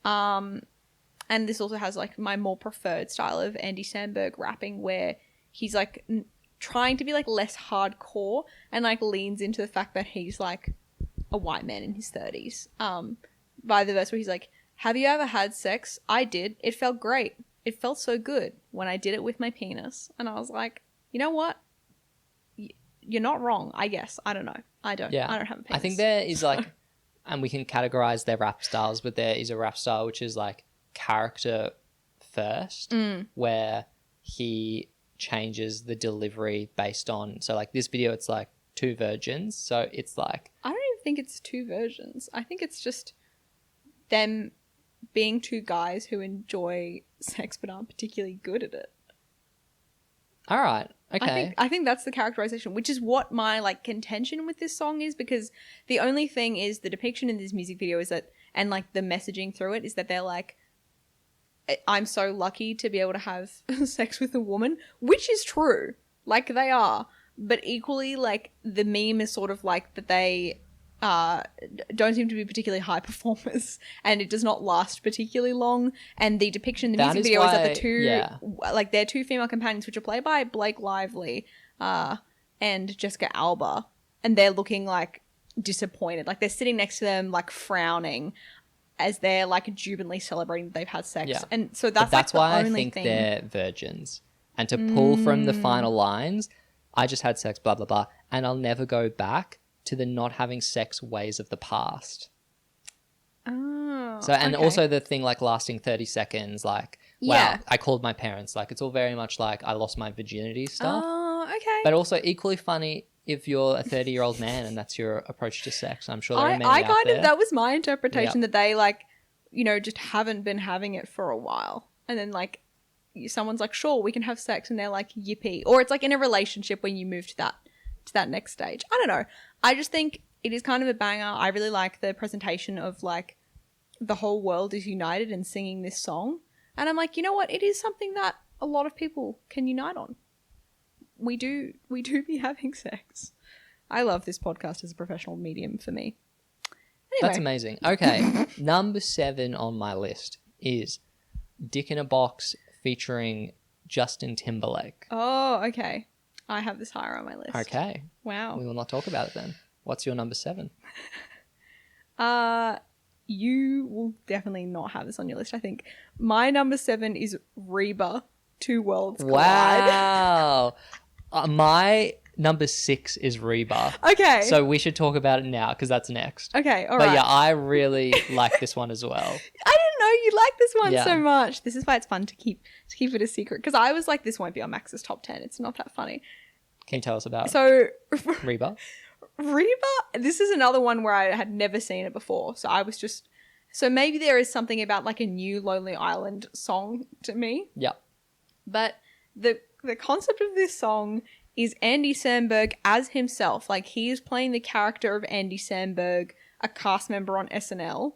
And this also has, like, my more preferred style of Andy Samberg rapping, where he's, like... trying to be like less hardcore and like leans into the fact that he's like a white man in his 30s by the verse where he's like, have you ever had sex? I did. It felt great. It felt so good when I did it with my penis. And I was like, you know what, you're not wrong, I guess. I don't know. I don't have a penis. I think there is like and we can categorize their rap styles, but there is a rap style which is like character first, where he changes the delivery based on, so like this video it's like 2 virgins, so it's like, I don't even think it's 2 versions. I think it's just them being 2 guys who enjoy sex but aren't particularly good at it. All right, okay. I think that's the characterization, which is what my like contention with this song is, because the only thing is the depiction in this music video is that, and like the messaging through it is that they're like, I'm so lucky to be able to have sex with a woman, which is true. Like, they are. But equally, like, the meme is sort of like that they don't seem to be particularly high performers, and it does not last particularly long. And the depiction in the music video is that the two, like, their 2 female companions, which are played by Blake Lively and Jessica Alba, and they're looking, like, disappointed. Like, they're sitting next to them, like, frowning, as they're like jubilantly celebrating that they've had sex. Yeah. And so that's like why the only I think thing. They're virgins. And to pull from the final lines, I just had sex, blah, blah, blah, and I'll never go back to the not having sex ways of the past. Oh, so, and also the thing like lasting 30 seconds, like, wow, I called my parents. Like, it's all very much like I lost my virginity stuff. Oh, okay. But also equally funny if you're a 30-year-old man and that's your approach to sex. I'm sure there are many out there. That was my interpretation, that they, like, you know, just haven't been having it for a while. And then, like, someone's like, sure, we can have sex. And they're like, yippee. Or it's like in a relationship when you move to that next stage. I don't know. I just think it is kind of a banger. I really like the presentation of, like, the whole world is united and singing this song. And I'm like, you know what? It is something that a lot of people can unite on. We do be having sex. I love this podcast as a professional medium for me. Anyway. That's amazing. Okay, number 7 on my list is Dick in a Box featuring Justin Timberlake. Oh, okay. I have this higher on my list. Okay. Wow. We will not talk about it then. What's your number 7? You will definitely not have this on your list, I think. My number 7 is Reba, Two Worlds Collide. Wow. My number 6 is Reba. Okay. So we should talk about it now because that's next. Okay, all But right. yeah, I really like this one as well. I didn't know you like this one Yeah. so much. This is why it's fun to keep it a secret. Because I was like, this won't be on Max's top 10. It's not that funny. Can you tell us about So Reba? Reba, this is another one where I had never seen it before. So I was just... So maybe there is something about like a new Lonely Island song to me. Yeah. But the concept of this song is Andy Samberg as himself. Like, he is playing the character of Andy Samberg, a cast member on SNL.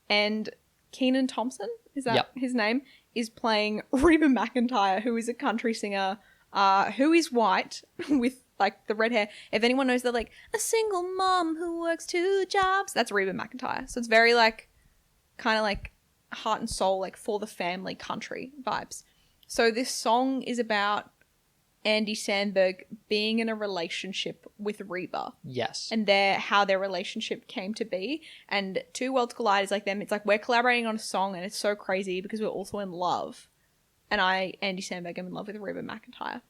And Kenan Thompson, is that his name, is playing Reba McEntire, who is a country singer who is white with like the red hair. If anyone knows, they're like a single mom who works 2 jobs. That's Reba McEntire. So it's very like kind of like heart and soul, like for the family country vibes. So this song is about Andy Samberg being in a relationship with Reba. Yes. And how their relationship came to be. And two worlds collide is like them. It's like we're collaborating on a song and it's so crazy because we're also in love. And Andy Samberg, am in love with Reba McEntire.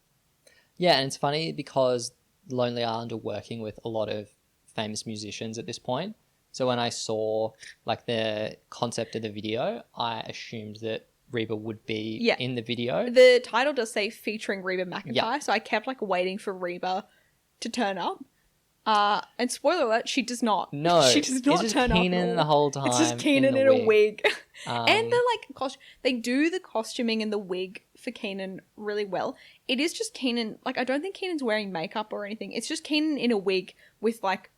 Yeah, and it's funny because Lonely Island are working with a lot of famous musicians at this point. So when I saw like the concept of the video, I assumed that Reba would be in the video. The title does say featuring Reba McEntire, Yeah. so I kept like waiting for Reba to turn up. And spoiler alert, she does not. No, she does not it's just turn up. Kenan at the all. whole time. It's just Kenan in a wig. And the like they do the costuming and the wig for Kenan really well. It is just Kenan, like I don't think Kenan's wearing makeup or anything. It's just Kenan in a wig with like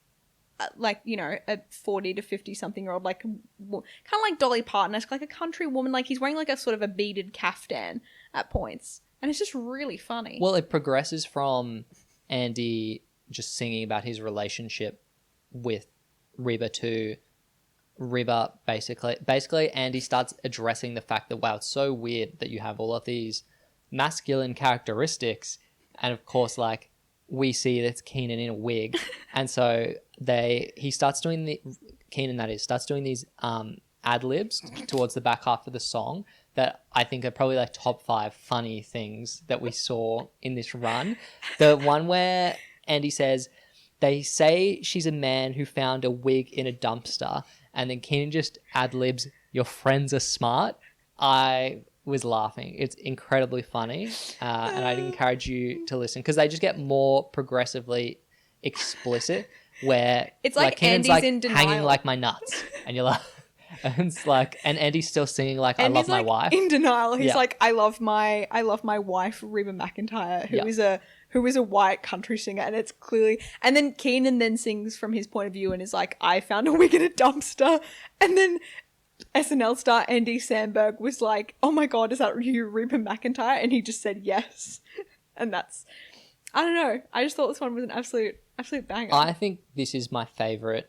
you know, a 40 to 50 something year old, like kind of like Dolly Parton-esque, like a country woman. Like he's wearing like a sort of a beaded caftan at points, and it's just really funny. Well, it progresses from Andy just singing about his relationship with Reba to Reba basically Andy starts addressing the fact that, wow, it's so weird that you have all of these masculine characteristics, and of course like we see that's Kenan in a wig. And so he starts doing Kenan starts doing these ad libs towards the back half of the song that I think are probably like top 5 funny things that we saw in this run. The one where Andy says, they say she's a man who found a wig in a dumpster, and then Kenan just ad libs, your friends are smart. I was laughing. It's incredibly funny, and I'd encourage you to listen because they just get more progressively explicit. Where it's like Kenan's Andy's like in denial, hanging like my nuts, and you're like, and it's like, and Andy's still singing like Andy's I love my wife. In denial, he's Yeah. like, I love my wife Reba McEntire, who is a white country singer, and it's clearly. And then Kenan then sings from his point of view and is like, I found a wig in a dumpster, and then SNL star Andy Samberg was like, oh my god, is that you, Reba McEntire? And he just said yes. And that's, I don't know. I just thought this one was an absolute banger. I think this is my favorite,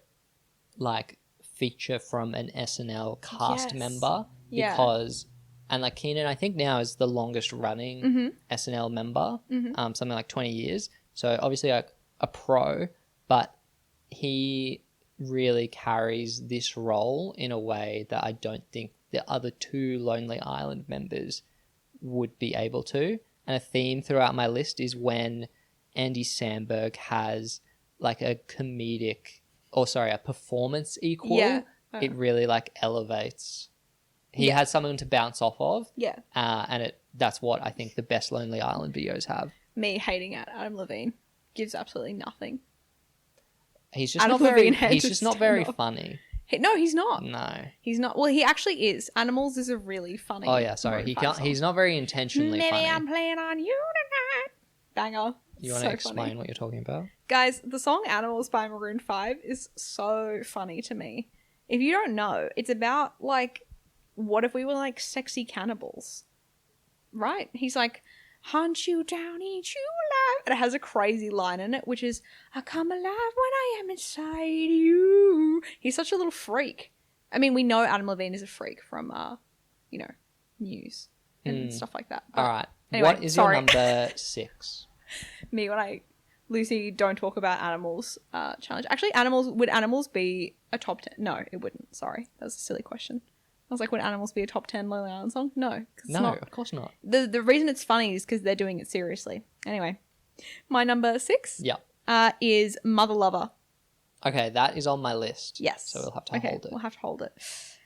like, feature from an SNL cast Yes. member Yeah. because, and like Kenan, I think now is the longest running SNL member, something like 20 years. So obviously like a pro, but he really carries this role in a way that I don't think the other 2 Lonely Island members would be able to. And a theme throughout my list is when Andy Samberg has like a performance equal. Yeah. It really like elevates. He has someone to bounce off of. Yeah. And that's what I think the best Lonely Island videos have. Me hating Adam Levine gives absolutely nothing. He's just Adam not very. Levine had He's to just not stand very up. funny. No, he's not. No. He's not. Well, he actually is. Animals is a really funny. Oh yeah, sorry. Maroon 5 song. He's not very intentionally Maybe funny. I'm playing on you tonight. Banger. You want So to explain funny. what you're talking about? Guys, the song Animals by Maroon 5 is so funny to me. If you don't know, it's about, like, what if we were, like, sexy cannibals? Right? He's like, hunt you down, eat you alive. And it has a crazy line in it, which is, I come alive when I am inside you. He's such a little freak. I mean, we know Adam Levine is a freak from, news and stuff like that. But All right. anyway, what is sorry. your number 6? Me when Lucy don't talk about animals challenge. Actually, would animals be a top 10? No, it wouldn't. Sorry. That was a silly question. I was like, would animals be a top 10 Lonely Island song? No. 'Cause it's No, not. of course not. The reason it's funny is because they're doing it seriously. Anyway, My number 6 Yeah. is Mother Lover. Okay, that is on my list. Yes. So we'll have to hold it. We'll have to hold it.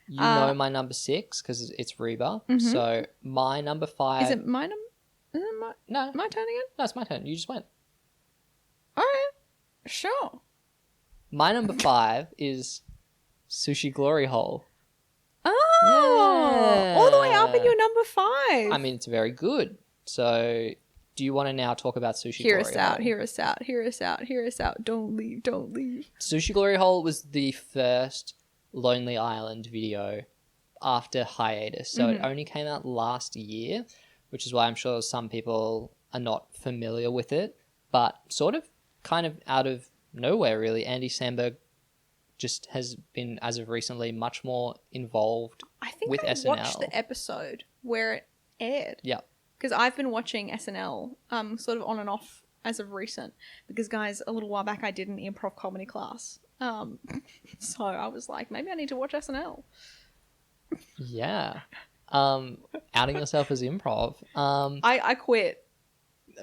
You know my number 6 because it's Reba. So my number 5. Is it my number? Is it No. my turn again? No, it's my turn. You just went. All right. Sure. My number 5 is Sushi Glory Hole. Oh, all the way up in Yeah. your number 5. I mean, it's very good. So do you want to now talk about Sushi Hear Glory us Hole? out, hear us out, hear us out, hear us out. Don't leave, don't leave. Sushi Glory Hole was the first Lonely Island video after hiatus. So it only came out last year, which is why I'm sure some people are not familiar with it. But sort of kind of out of nowhere, really, Andy Samberg just has been, as of recently, much more involved I think with I SNL. watched the episode where it aired. Yeah. Because I've been watching SNL sort of on and off as of recent. Because, guys, a little while back I did an improv comedy class. So I was like, maybe I need to watch SNL. Yeah. Outing yourself as improv. I quit.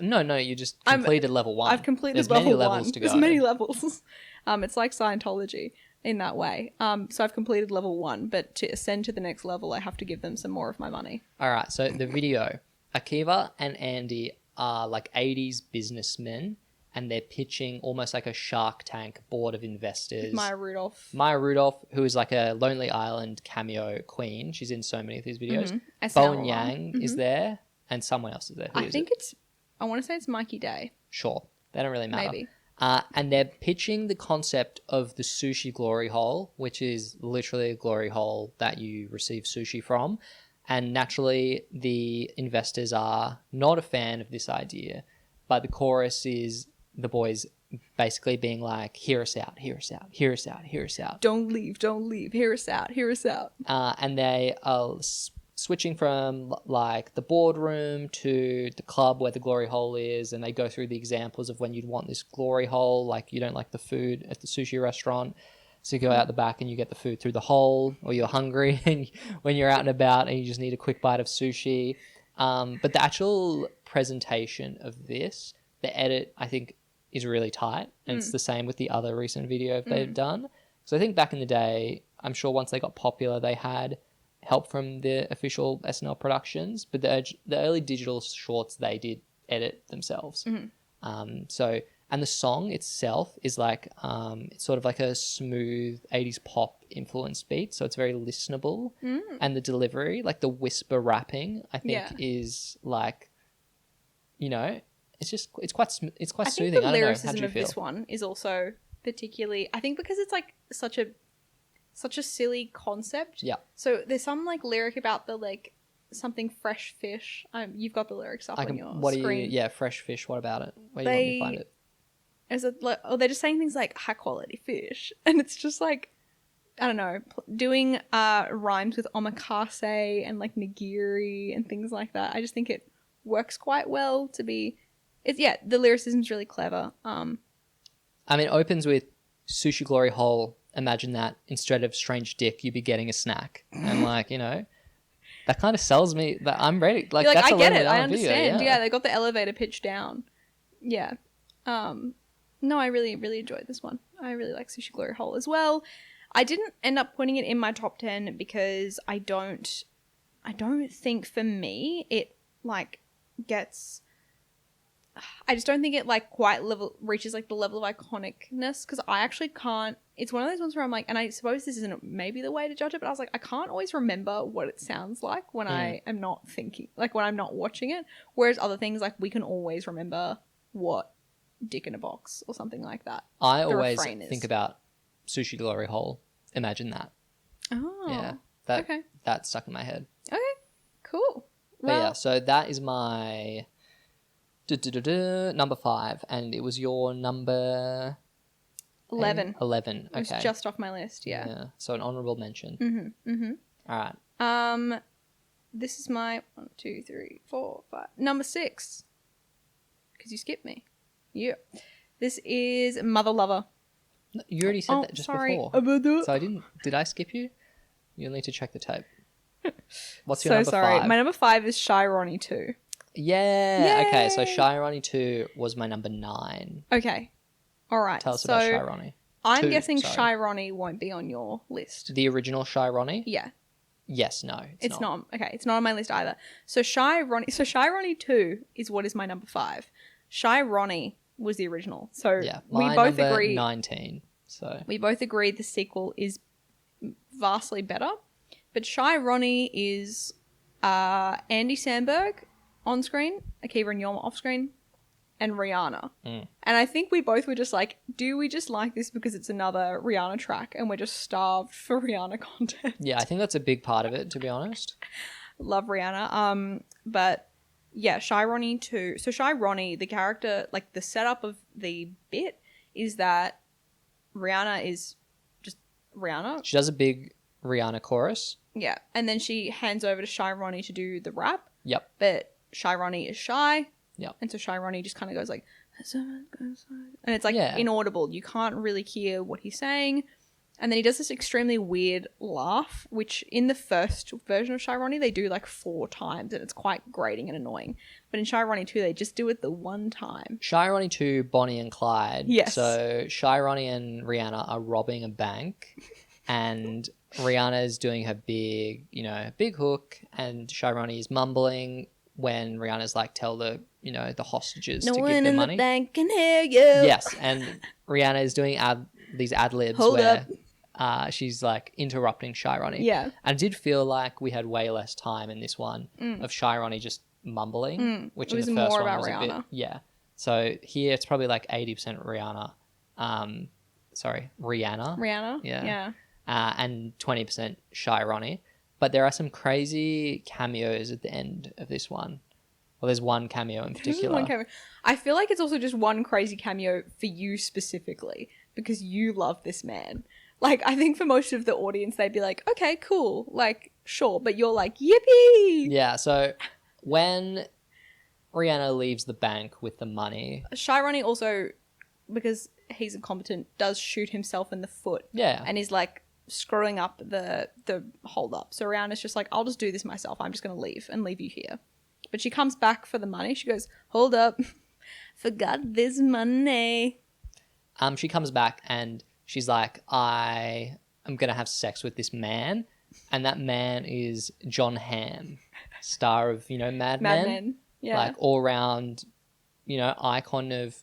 No, you just completed level 1. I've completed There's level many 1. levels to go. There's many levels. It's like Scientology in that way. So I've completed level 1, but to ascend to the next level, I have to give them some more of my money. All right, so the video, Akiva and Andy are like 80s businessmen, and they're pitching almost like a Shark Tank board of investors. Maya Rudolph. Maya Rudolph, who is like a Lonely Island cameo queen. She's in so many of these videos. SNL Bowen one. Yang is there, and someone else is there. Who I is think it? I want to say it's Mikey Day. Sure, they don't really matter. Maybe. And they're pitching the concept of the sushi glory hole, which is literally a glory hole that you receive sushi from. And naturally, the investors are not a fan of this idea. But the chorus is the boys basically being like, hear us out, hear us out, hear us out, hear us out. Don't leave, hear us out, hear us out. And they are switching from like the boardroom to the club where the glory hole is, and they go through the examples of when you'd want this glory hole, like you don't like the food at the sushi restaurant, so you go out the back and you get the food through the hole, or you're hungry and when you're out and about and you just need a quick bite of sushi. But the actual presentation of this, the edit, I think is really tight, and it's the same with the other recent video they've done. So I think back in the day, I'm sure once they got popular, they had help from the official SNL productions, but the early digital shorts they did edit themselves. And the song itself is like it's sort of like a smooth 80s pop influenced beat, so it's very listenable. And the delivery, like the whisper rapping, I think is like, you know, it's quite soothing. I think the I don't know. How lyricism do you of feel? this one is also particularly, I think, because it's like such a silly concept. Yeah. So there's some like lyric about the like something fresh fish. You've got the lyrics up on your screen. Fresh fish. What about it? Where do you want me to find it? Is it like, they're just saying things like high quality fish, and it's just like, I don't know, doing rhymes with omakase and like nigiri and things like that. I just think it works quite well to be. The lyricism's really clever. I mean, it opens with sushi glory hole. Imagine that instead of strange dick, you'd be getting a snack, and like, you know, that kind of sells me that I'm ready. Like, You're like, that's I get it, I video, understand. Yeah, they got the elevator pitch down. Yeah. No, I really, really enjoyed this one. I really like Sushi Glory Hole as well. I didn't end up putting it in my top 10 because I don't think for me it like gets. I just don't think it like quite reaches like the level of iconicness, because I actually can't. It's one of those ones where I'm like, and I suppose this isn't maybe the way to judge it, but I was like, I can't always remember what it sounds like when I am not thinking, like when I'm not watching it. Whereas other things, like we can always remember what Dick in a Box or something like that. I always think about Sushi Glory Hole. Imagine that. Oh, yeah, okay. That stuck in my head. Okay, cool. But yeah, so that is my number 5, and it was your number 11. 11. Okay, it was just off my list. Yeah. So an honourable mention. All right. This is my 1, 2, 3, 4, 5 number 6. Because you skipped me. Yeah. This is Mother Lover. No, you already said that just before. So I didn't. Did I skip you? You'll need to check the tape. What's your number 5? My number 5 is Shy Ronnie 2. Yeah. Okay, so Yay! Shy Ronnie 2 was my number 9. Okay. All right. Tell us about Shy Ronnie. I'm 2, guessing sorry. Shy Ronnie won't be on your list. The original Shy Ronnie? Yeah. Yes, no, It's not. Okay, it's not on my list either. So Shy Ronnie 2 is what is my number 5. Shy Ronnie was the original. So Yeah, we my both number agree 19. So we both agree the sequel is vastly better. But Shy Ronnie is Andy Samberg on screen, Akiva and Jorma off screen, and Rihanna. And I think we both were just like, do we just like this because it's another Rihanna track and we're just starved for Rihanna content? yeah, I think that's a big part of it, to be honest. Love Rihanna. But yeah, Shy Ronnie 2. So Shy Ronnie, the character, like the setup of the bit is that Rihanna is just Rihanna. She does a big Rihanna chorus. Yeah. And then she hands over to Shy Ronnie to do the rap. Yep. But Shy Ronnie is shy. Yep. And so Shy Ronnie just kind of goes like, and it's like Yeah. inaudible. You can't really hear what he's saying. And then he does this extremely weird laugh, which in the first version of Shy Ronnie, they do like 4 times and it's quite grating and annoying. But in Shy Ronnie 2, they just do it the one time. Shy Ronnie 2, Bonnie and Clyde. Yes. So Shy Ronnie and Rihanna are robbing a bank and Rihanna is doing her big, big hook and Shy Ronnie is mumbling when Rihanna's like, tell the hostages No to one give in them the money. bank can hear you. Yes, and Rihanna is doing these ad-libs where she's like interrupting Shy Ronnie. Yeah. And I did feel like we had way less time in this one of Shy Ronnie just mumbling, which It in was the first more one about was a bit. Rihanna. Yeah. So here it's probably like 80% Rihanna. Rihanna. Rihanna? Yeah. Yeah. And 20% Shy Ronnie. But there are some crazy cameos at the end of this one. Well, there's one cameo in particular. One cameo. I feel like it's also just one crazy cameo for you specifically because you love this man. Like, I think for most of the audience, they'd be like, okay, cool. Like, sure. But you're like, yippee! Yeah, so when Rihanna leaves the bank with the money... Shy Ronnie also, because he's incompetent, does shoot himself in the foot. Yeah. And he's like screwing up the hold up. So Rihanna's just like, I'll just do this myself. I'm just going to leave and leave you here. But she comes back for the money. She goes, hold up. Forgot this money. She comes back and she's like, I am going to have sex with this man. And that man is John Hamm, star of, Mad Men. Yeah. Like all round, icon of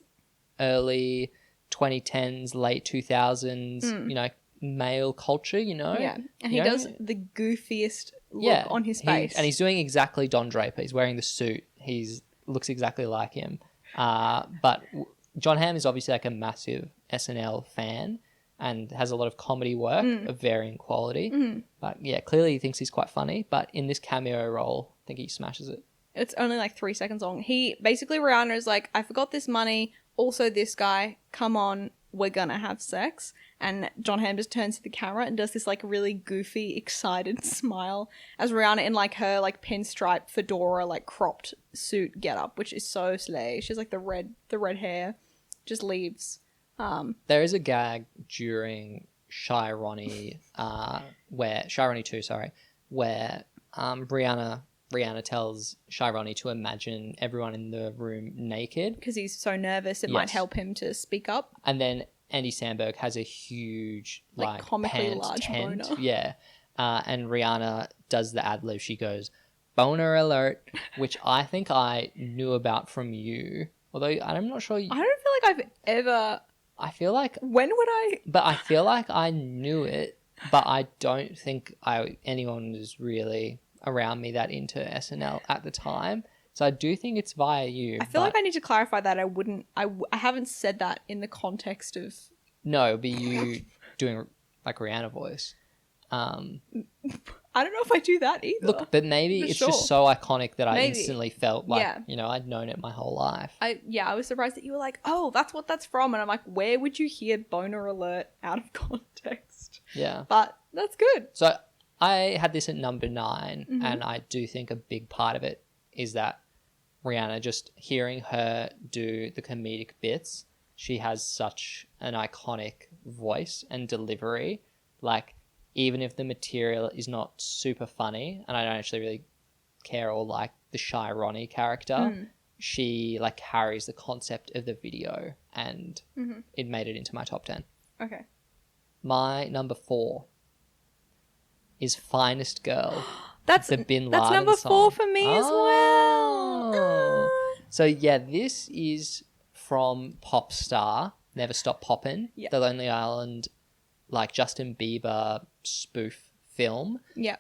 early 2010s, late 2000s, male culture, Yeah. And he does the goofiest look on his face. And he's doing exactly Don Draper. He's wearing the suit. He's looks exactly like him. But John Hamm is obviously like a massive SNL fan and has a lot of comedy work of varying quality. But yeah, clearly he thinks he's quite funny. But in this cameo role, I think he smashes it. It's only like 3 seconds long. Rihanna is like, I forgot this money. Also this guy, come on, we're gonna have sex. And John Hamm just turns to the camera and does this like really goofy, excited smile as Rihanna in like her like pinstripe fedora, like cropped suit getup, which is so slay. She's like the red hair, just leaves. There is a gag during Shy Ronnie, Shy Ronnie 2, where Rihanna tells Shy Ronnie to imagine everyone in the room naked. Because he's so nervous, it might help him to speak up. And then Andy Samberg has a huge, like comically pant large tent. boner. Yeah. And Rihanna does the ad-lib. She goes, boner alert, which I think I knew about from you. Although I'm not sure. I don't feel like I've ever... I feel like... When would I... But I feel like I knew it, but I don't think anyone was really around me that into SNL at the time. So I do think it's via you. I feel like I need to clarify that I haven't said that in the context of... No, it'd be you doing like Rihanna voice. I don't know if I do that either. Look, but maybe it's just so iconic that I instantly felt like, I'd known it my whole life. I was surprised that you were like, oh, that's what that's from. And I'm like, where would you hear boner alert out of context? Yeah. But that's good. So I had this at number 9, and I do think a big part of it is that Rihanna, just hearing her do the comedic bits, she has such an iconic voice and delivery. Like, even if the material is not super funny, and I don't actually really care or like the shy Ronnie character, she like carries the concept of the video, and it made it into my top 10. Okay. My number 4 is Finest Girl. That's the Bin that's Laden number song. 4 for me as well. So yeah, this is from Popstar, Never Stop Poppin', the Lonely Island, like Justin Bieber spoof film. Yeah.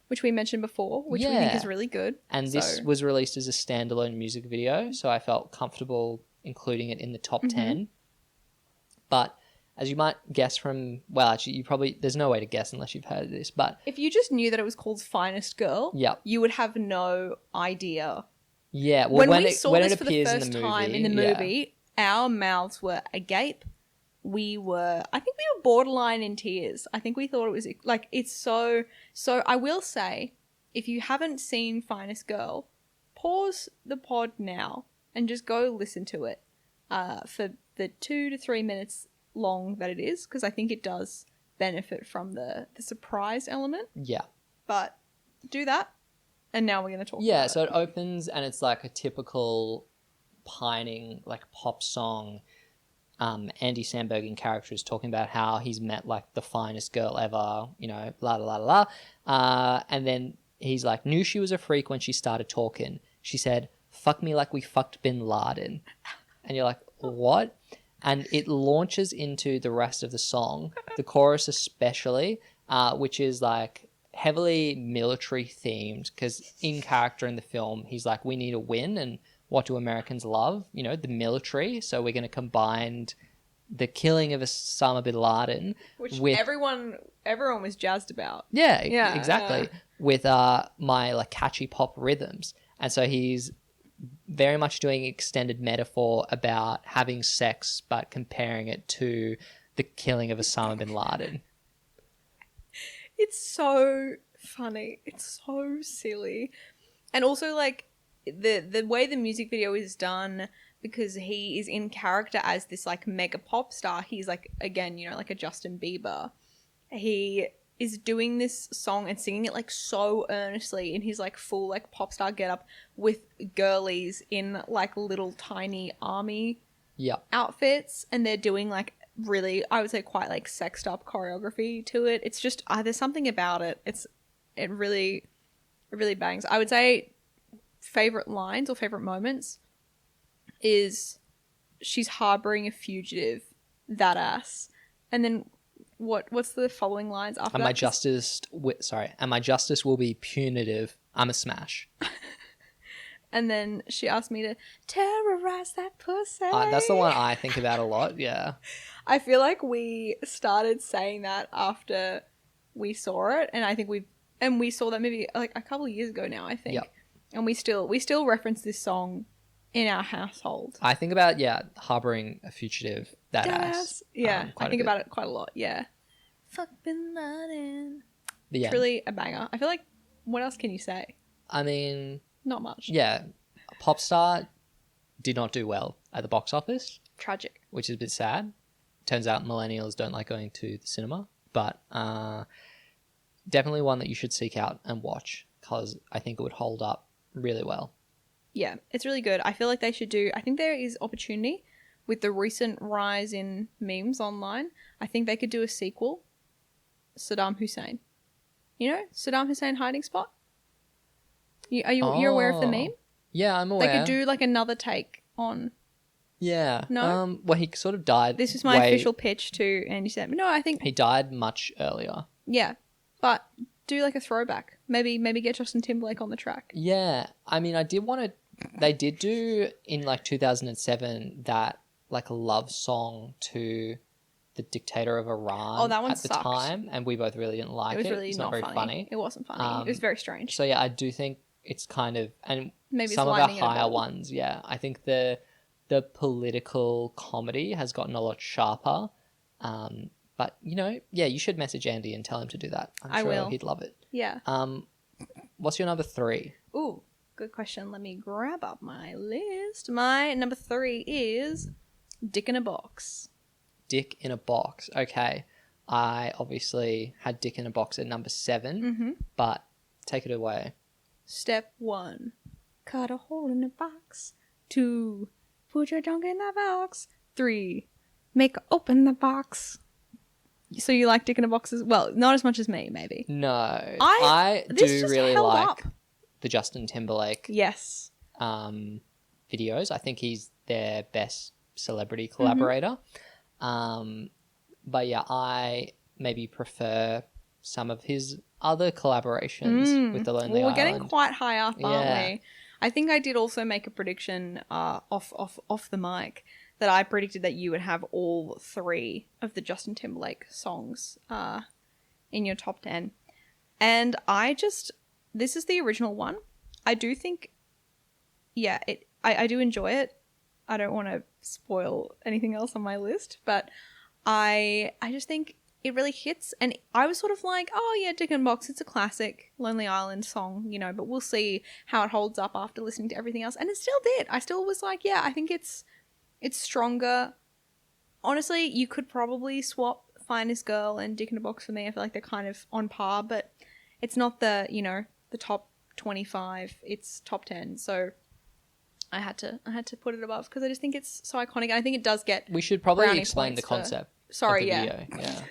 Which we mentioned before, which we think is really good. And this was released as a standalone music video, so I felt comfortable including it in the top 10. But as you might guess from, well, actually, you probably, there's no way to guess unless you've heard this, but if you just knew that it was called Finest Girl, you would have no idea. Yeah, well, when we saw this for the first time in the movie, our mouths were agape. I think we were borderline in tears. I think we thought it was like, it's so I will say, if you haven't seen Finest Girl, pause the pod now and just go listen to it for the 2 to 3 minutes long that it is, because I think it does benefit from the surprise element. Yeah. But do that, and now we're going to talk about it. So it opens and it's like a typical pining, like pop song. Andy Samberg in character is talking about how he's met like the finest girl ever, you know, la la la la. And then he's like, knew she was a freak when she started talking. She said, fuck me like we fucked Bin Laden. And you're like, what? And it launches into the rest of the song, the chorus especially, which is like heavily military themed, because in character in the film, he's like, we need a win, and what do Americans love? You know, the military. So we're going to combine the killing of Osama bin Laden, which with everyone was jazzed about. Yeah, exactly. With my like catchy pop rhythms. And so he's very much doing extended metaphor about having sex, but comparing it to the killing of Osama bin Laden. It's so funny. It's so silly. And also, like, the way the music video is done, because he is in character as this, like, mega pop star. He's, like, again, you know, like a Justin Bieber. He is doing this song and singing it, like, so earnestly in his, like, full, like, pop star getup with girlies in, like, little tiny army outfits. And they're doing, like, really, I would say, quite, like, sexed up choreography to it. It's just, there's something about it. It really bangs. I would say favorite lines or favorite moments is she's harboring a fugitive, that ass. And then what's the following lines after and that? And my justice will be punitive. I'm a smash. And then she asked me to terrorize that pussy. That's the one I think about a lot, yeah. I feel like we started saying that after we saw it, and I think we saw that movie like a couple of years ago now, I think. Yep. And we still reference this song in our household. I think about, harboring a fugitive, that ass. Yeah, I think about it quite a lot, yeah. Fuck Bin Laden. Yeah. It's really a banger. I feel like, what else can you say? I mean, not much. Yeah. Popstar did not do well at the box office. Tragic. Which is a bit sad. Turns out millennials don't like going to the cinema. But definitely one that you should seek out and watch, because I think it would hold up really well. Yeah, it's really good. I feel like they should do... I think there is opportunity with the recent rise in memes online. I think they could do a sequel. Saddam Hussein. You know? Saddam Hussein hiding spot? You're aware of the meme? Yeah, I'm aware. They could do like another take on... Yeah. No? Well, he sort of died... This is my official pitch to Andy Samberg. No, I think... He died much earlier. Yeah. But do like a throwback. Maybe get Justin Timberlake on the track. Yeah. I mean, I did want to... They did do in like 2007 that like a love song to the dictator of Iran. Oh, that one at the sucked. time, and we both really didn't like it. It was really it's not very funny. It wasn't funny. It was very strange. So yeah, I do think it's kind of, and maybe some of our higher ones. Yeah, I think the political comedy has gotten a lot sharper. But you know, yeah, you should message Andy and tell him to do that. I'm sure he'd love it. Yeah. What's your number 3? Ooh. Good question. Let me grab up my list. My number 3 is Dick in a Box. Dick in a Box. Okay. I obviously had Dick in a Box at number 7, but take it away. Step 1, cut a hole in the box. 2, put your junk in the box. 3, make open the box. So you like Dick in a Box as well? Not as much as me, maybe. No. I do really like the Justin Timberlake yes videos. I think he's their best celebrity collaborator. But yeah, I maybe prefer some of his other collaborations with the Lonely Island. We're getting quite high up, aren't we? I think I did also make a prediction off the mic that I predicted that you would have all 3 of the Justin Timberlake songs in your top 10. And this is the original one. I do think, I do enjoy it. I don't want to spoil anything else on my list, but I just think it really hits. And I was sort of like, oh yeah, Dick in a Box, it's a classic Lonely Island song, you know, but we'll see how it holds up after listening to everything else. And it still did. I still was like, yeah, I think it's stronger. Honestly, you could probably swap Finest Girl and Dick in a Box for me. I feel like they're kind of on par, but it's not the top 25. It's top 10. So I had to put it above because I just think it's so iconic. And I think it does get. We should probably explain the concept. Sorry, video. Yeah.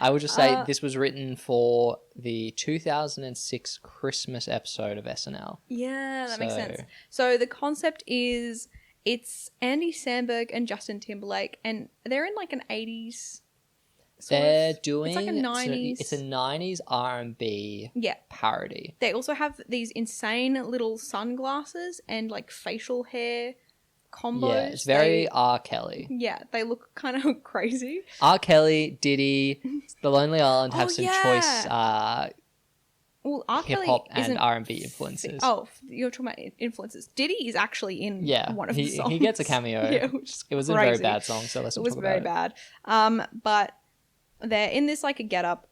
I would just say this was written for the 2006 Christmas episode of SNL. Yeah, that makes sense. So the concept is it's Andy Samberg and Justin Timberlake, and they're in like an 80s. They're doing. It's like a 90s. It's a 90s R&B parody. They also have these insane little sunglasses and like facial hair combos. Yeah, it's very R. Kelly. Yeah, they look kind of crazy. R. Kelly, Diddy, The Lonely Island have some choice hip-hop and R&B influences. You're talking about influences. Diddy is actually in one of the songs. He gets a cameo. Yeah, which is it was a very bad song, so let's not talk about it. It was very bad. But they're in this like a get-up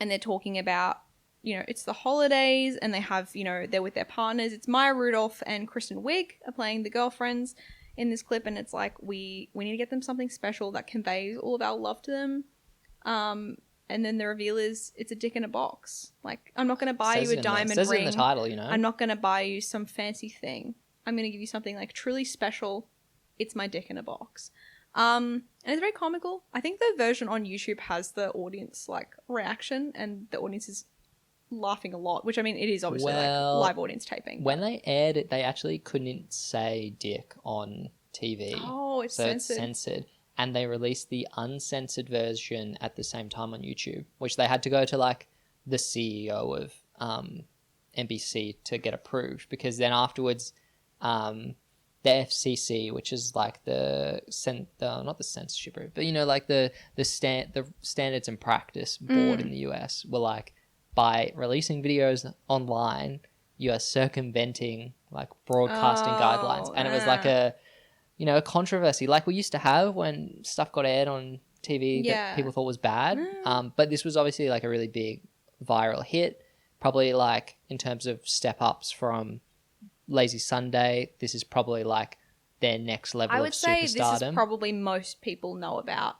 and they're talking about, it's the holidays and they have, they're with their partners. It's Maya Rudolph and Kristen Wiig are playing the girlfriends in this clip, and it's like we need to get them something special that conveys all of our love to them. And then the reveal is it's a dick in a box. Like, I'm not going to buy you a diamond ring. It says it in the title, I'm not going to buy you some fancy thing. I'm going to give you something like truly special. It's my dick in a box. And it's very comical. I think the version on YouTube has the audience like reaction, and the audience is laughing a lot, which I mean, it is obviously like live audience taping. When they aired it, they actually couldn't say dick on TV. Oh, it's censored. And they released the uncensored version at the same time on YouTube, which they had to go to like the CEO of NBC to get approved, because then afterwards the FCC, which is like not the censorship, but like the standards and practice board in the US, were like, by releasing videos online, you are circumventing like broadcasting guidelines. And it was like a controversy like we used to have when stuff got aired on TV that people thought was bad. But this was obviously like a really big viral hit, probably like in terms of step ups from Lazy Sunday. This is probably like their next level of superstardom. I would say this is probably most people know about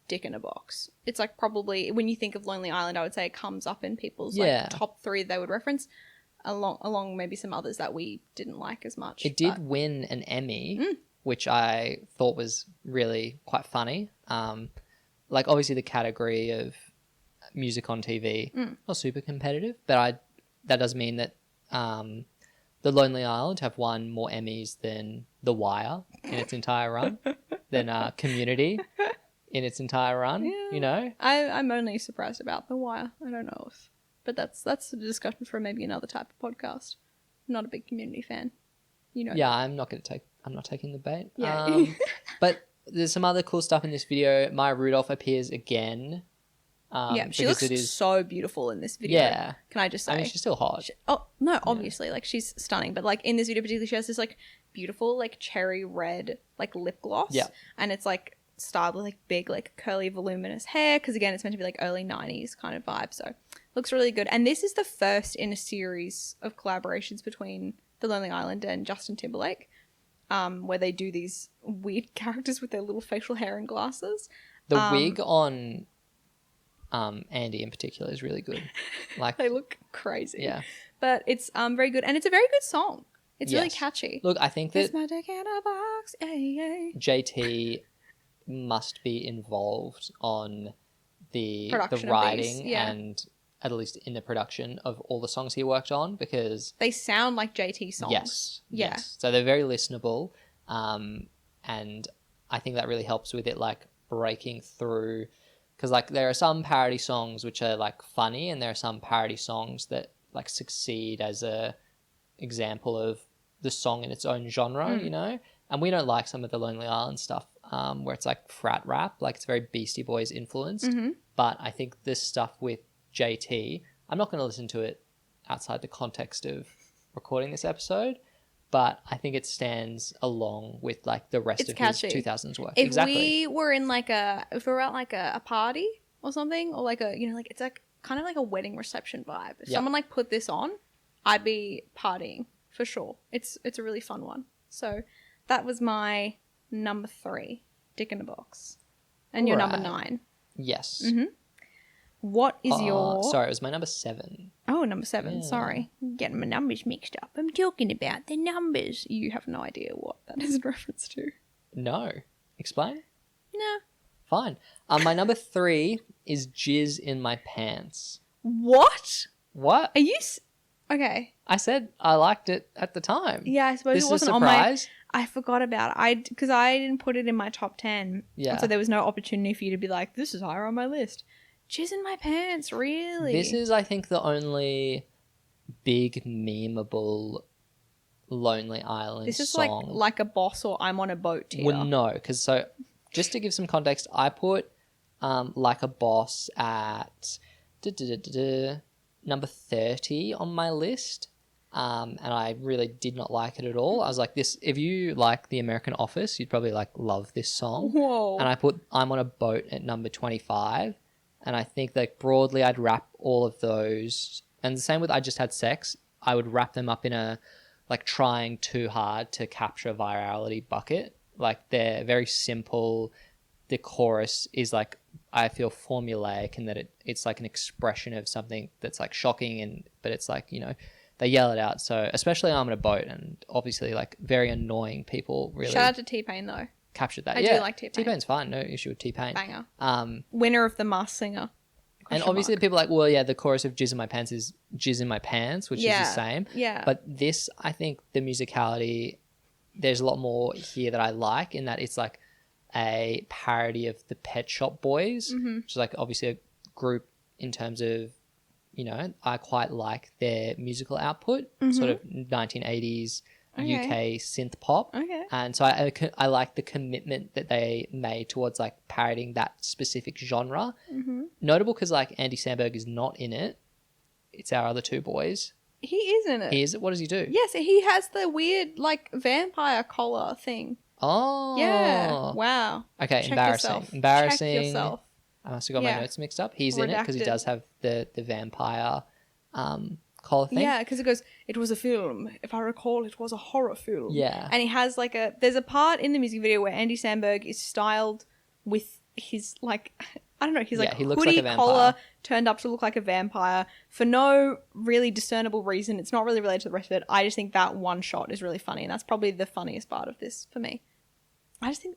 Dick in a Box. It's like probably when you think of Lonely Island, I would say it comes up in people's like top 3 they would reference, along maybe some others that we didn't like as much. It did win an Emmy, which I thought was really quite funny. Like obviously the category of music on TV, not super competitive, but that does mean that The Lonely Island have won more Emmys than The Wire in its entire run, than Community in its entire run. Yeah. I'm only surprised about The Wire. I don't know but that's a discussion for maybe another type of podcast. I'm not a big Community fan. Yeah, I'm not taking the bait. Yeah. But there's some other cool stuff in this video. Maya Rudolph appears again. She looks so beautiful in this video. Yeah. Can I just say? I mean, she's still hot. Obviously, like she's stunning. But like in this video particularly, she has this like beautiful like cherry red like lip gloss. Yeah. And it's like styled with like big like curly voluminous hair, because again it's meant to be like early 90s kind of vibe. So looks really good. And this is the first in a series of collaborations between The Lonely Island and Justin Timberlake, where they do these weird characters with their little facial hair and glasses. The wig on Andy in particular is really good. Like They look crazy. yeah. But it's very good. And it's a very good song. It's really Yes. catchy. Look, I think that It's magic in a box. Yay. JT must be involved on the Production of writing these, yeah. and at least in the production of all the songs he worked on because They sound like JT songs. yes, Yeah. yes. So they're very listenable, and I think that really helps with it like breaking through because like there are some parody songs which are like funny and there are some parody songs that like succeed as a example of the song in its own genre, you know. And we don't like some of the Lonely Island stuff where it's like frat rap, like it's very Beastie Boys influenced. But I think this stuff with JT, I'm not going to listen to it outside the context of recording this episode, but I think it stands along with like the rest It's of catchy. his 2000s work. If Exactly. we were in like if we were at like a party or something, or like a, you know, like it's like kind of like a wedding reception vibe. If Yeah. someone like put this on, I'd be partying for sure. It's a really fun one. So that was my number 3, Dick in a Box. And your number Right. 9. Yes. What is your... Sorry, it was my number 7. Oh, number 7. Yeah. Sorry. I'm getting my numbers mixed up. I'm talking about the numbers. You have no idea what that is in reference to. No. Explain? No. Fine. My number 3 is Jizz in My Pants. What? What? Are you... Okay. I said I liked it at the time. Yeah, I suppose This it is a wasn't on my... surprise. I forgot about it. Because I didn't put it in my top 10. Yeah. So there was no opportunity for you to be like, this is higher on my list. Jizz in My Pants, really? This is, I think, the only big memeable Lonely Island This is song. like a boss or I'm on a boat tier. Well, no, because so just to give some context, I put Like a Boss at number 30 on my list. And I really did not like it at all. I was like, this, if you like The American Office, you'd probably like love this song. Whoa. And I put I'm on a Boat at number 25. And I think that broadly I'd wrap all of those. And the same with I Just Had Sex. I would wrap them up in a like trying too hard to capture virality bucket. Like they're very simple. The chorus is like, I feel formulaic in that it's like an expression of something that's like shocking but it's like, you know, they yell it out. So especially I'm on a Boat and obviously like very annoying people really Shout out to T-Pain, though. captured that. I yeah, do like T-Pain. T-Pain's fine. No issue with T-Pain. Banger. Winner of the Masked Singer. And obviously the people are like, well, yeah, the chorus of Jizz in My Pants is Jizz in My Pants, which is the same. Yeah. But this, I think the musicality, there's a lot more here that I like in that it's like a parody of the Pet Shop Boys, which is like obviously a group in terms of, you know, I quite like their musical output, sort of 1980s UK synth pop. Okay. And so I like the commitment that they made towards like parodying that specific genre. Notable because like Andy Samberg is not in it. It's our other 2 boys. He is in it. He is. What does he do? Yes, he has the weird like vampire collar thing. Oh. Yeah. Wow. Okay, Check embarrassing. yourself. Embarrassing. Check yourself. I must have got Yeah. my notes mixed up. He's in it because he Redacted. does have the vampire collar thing. Yeah, because it goes, it was a film. If I recall, it was a horror film. Yeah. And he has like there's a part in the music video where Andy Samberg is styled with his like, I don't know, his like he looks like hoodie a vampire. collar turned up to look like a vampire for no really discernible reason. It's not really related to the rest of it. I just think that one shot is really funny. And that's probably the funniest part of this for me. I just think,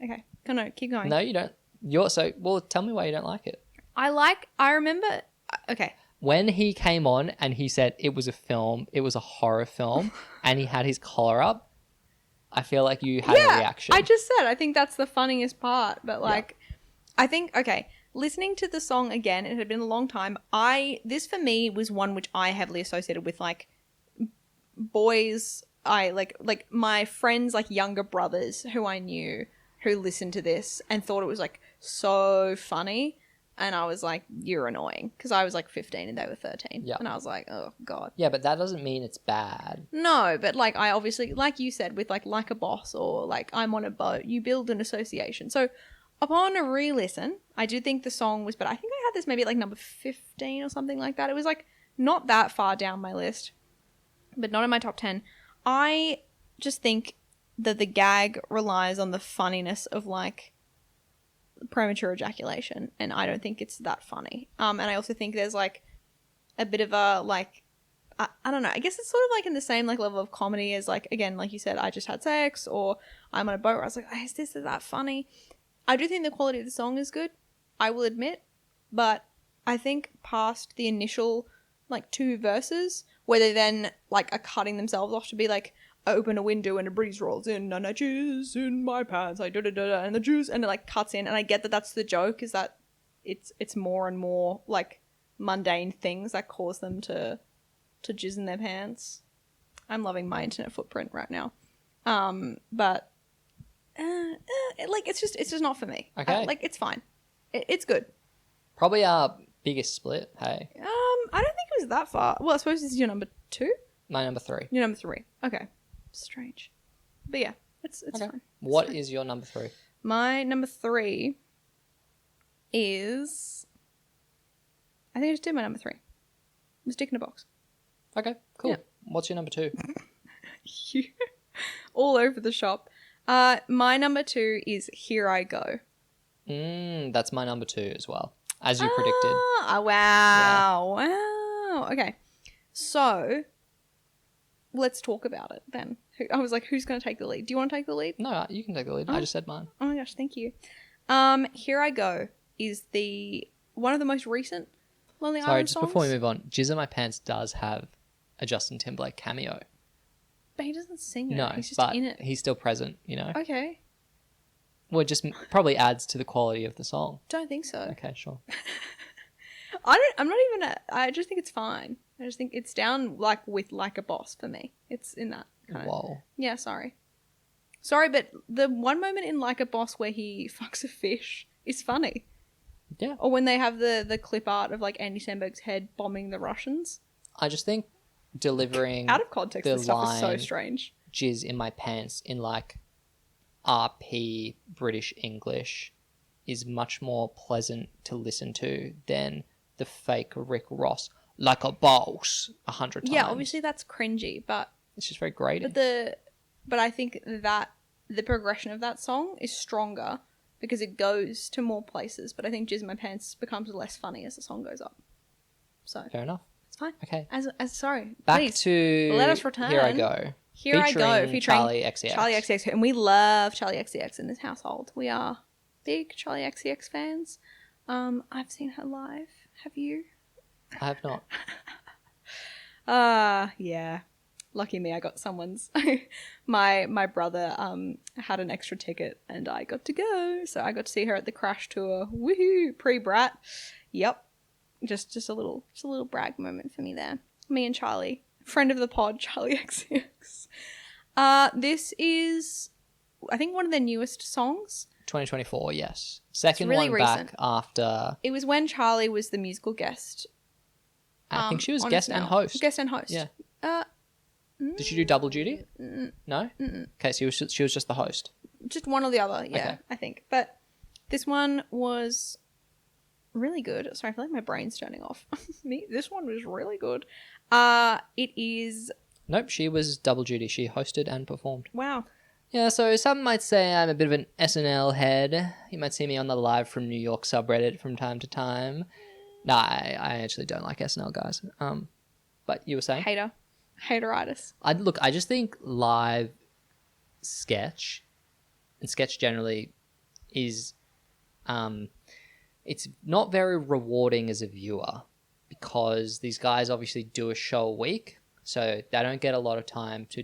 okay, no, keep going. No, you don't. Well, tell me why you don't like it. I remember, okay. When he came on and he said it was a film, it was a horror film, and he had his collar up, I feel like you had a reaction. I just said, I think that's the funniest part. But like, I think, okay, listening to the song again, it had been a long time. This for me was one which I heavily associated with like boys. I like my friends, like younger brothers who I knew who listened to this and thought it was like so funny. And I was like, you're annoying. Because I was like 15 and they were 13. Yeah. And I was like, oh, God. Yeah, but that doesn't mean it's bad. No, but like I obviously, like you said, with like a boss or like I'm on a boat, you build an association. So upon a re-listen, I do think the song was, but I think I had this maybe at like number 15 or something like that. It was like not that far down my list, but not in my top 10. I just think that the gag relies on the funniness of like premature ejaculation, and I don't think it's that funny. And I also think there's like a bit of a like I don't know. I guess it's sort of like in the same like level of comedy as like, again, like you said, I just had sex, or I'm on a boat where I was like, oh, is that funny? I do think the quality of the song is good, I will admit, but I think past the initial like 2 verses where they then like are cutting themselves off to be like, I open a window and a breeze rolls in and I jizz in my pants, I da-da-da-da, and the juice, and it like cuts in, and I get that that's the joke, is that it's more and more like mundane things that cause them to jizz in their pants. I'm loving my internet footprint right now. But like it's just not for me. Okay. Like it's fine. It's good. Probably our biggest split, hey. I don't think it was that far. Well, I suppose this is your number 2? My number 3. Your number 3. Okay. Strange. But yeah, it's Okay. fine. What is your number 3? My number 3 is... I think I just did my number 3. Stick in a box. Okay, cool. Yeah. What's your number 2? All over the shop. My number 2 is Here I Go. That's my number 2 as well, as you predicted. Oh, wow. Yeah. Wow. Okay. So, let's talk about it then. I was like, who's going to take the lead? Do you want to take the lead? No, you can take the lead. I just said mine. Oh my gosh, thank you. Here I Go is one of the most recent Lonely Sorry, Island just songs. before we move on, Jizz in My Pants does have a Justin Timberlake cameo. But he doesn't sing it. No, He's just but in it. he's still present, you know? Okay. Well, it just probably adds to the quality of the song. Don't think so. Okay, sure. I just think it's fine. I just think it's down like with Like a Boss for me. It's in that kind of. Whoa. Yeah, sorry. Sorry, but the one moment in Like a Boss where he fucks a fish is funny. Yeah. Or when they have the clip art of like Andy Samberg's head bombing the Russians. I just think delivering Out of context, the this stuff is so line, strange. Jizz in My Pants in like RP British English is much more pleasant to listen to than the fake Rick Ross like a boss 100 times. Yeah, obviously that's cringy, but it's just very grating. but I think that the progression of that song is stronger because it goes to more places. But I think Jizz in My Pants becomes less funny as the song goes up. So Fair enough. it's fine. Okay. Sorry. Back please, to let us return. Here I Go. Here I Go, featuring Charlie XCX. Charlie XCX, and we love Charlie XCX in this household. We are big Charlie XCX fans. I've seen her live. Have you? I have not. Yeah. Lucky me, I got someone's. my brother had an extra ticket and I got to go. So I got to see her at the Crash tour. Woohoo! Pre-brat. Yep. Just a little brag moment for me there. Me and Charlie. Friend of the pod, Charlie XCX. This is, I think, one of their newest songs. 2024, yes. Second really one recent. back after... It was when Charlie was the musical guest. I think she was on guest SNL. and host. Guest and host. Yeah. Did she do double duty? No? Okay, so she was just the host. Just one or the other, yeah, Okay. I think. But this one was really good. Sorry, I feel like my brain's turning off. This one was really good. It is... Nope, she was double duty. She hosted and performed. Wow. Yeah, so some might say I'm a bit of an SNL head. You might see me on the Live from New York subreddit from time to time. No, I actually don't like SNL, guys. But you were saying? Hateritis. I just think live sketch and sketch generally is it's not very rewarding as a viewer because these guys obviously do a show a week, so they don't get a lot of time to,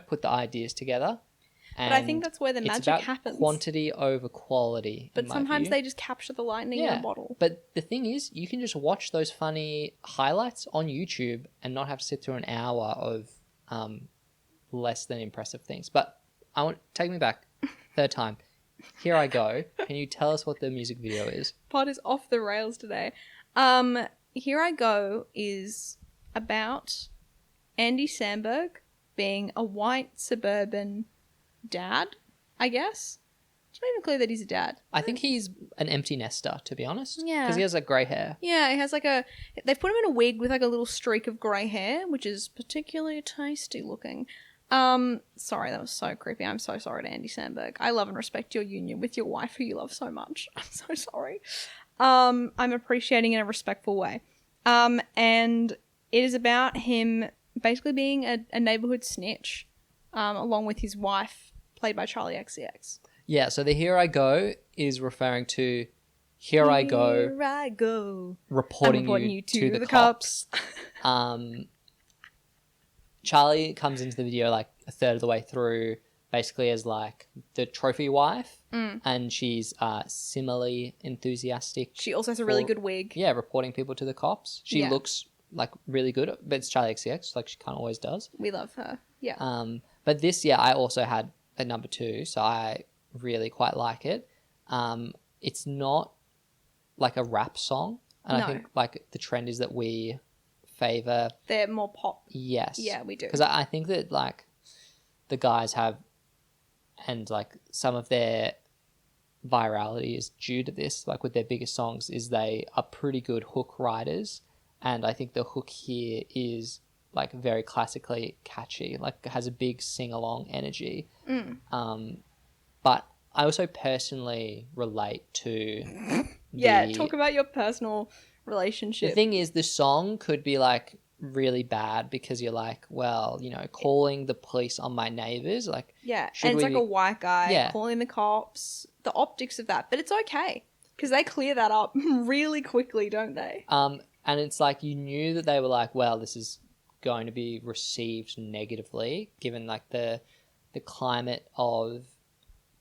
put the ideas together. But I think that's where the magic it's about happens. Quantity over quality. But sometimes they just capture the lightning in a bottle. But the thing is, you can just watch those funny highlights on YouTube and not have to sit through an hour of less than impressive things. But take me back. Third time. Here I Go. Can you tell us what the music video is? Pod is off the rails today. Here I Go is about Andy Samberg being a white suburban dad, I guess. It's not even clear that he's a dad. I think he's an empty nester, to be honest. Yeah. Because he has like grey hair. Yeah, he has they've put him in a wig with like a little streak of grey hair, which is particularly tasty looking. Sorry, that was so creepy. I'm so sorry to Andy Samberg. I love and respect your union with your wife who you love so much. I'm so sorry. I'm appreciating in a respectful way. And it is about him basically being a neighborhood snitch, along with his wife, played by Charlie XCX. Yeah, so the Here I Go is referring to Here I Go, reporting you to the cops. Charlie comes into the video like a third of the way through, basically as like the trophy wife, and she's similarly enthusiastic. She also has a really good wig. Yeah, reporting people to the cops. She looks like really good, but it's Charlie XCX, like she kind of always does. We love her. Yeah. But this, I also had at number 2, so I really quite like it. It's not like a rap song, and I think like the trend is that we favor. They're more pop. Yes. Yeah, we do. Because I think that like the guys have, and like some of their virality is due to this, like with their biggest songs, is they are pretty good hook writers. And I think the hook here is like very classically catchy, like has a big sing-along energy. But I also personally relate to talk about your personal relationship. The thing is, the song could be like really bad because you're like, well, calling the police on my neighbors, like, and it's like a white guy calling the cops, the optics of that, but it's okay because they clear that up really quickly, don't they? And it's like you knew that they were like, well, this is going to be received negatively given like the climate of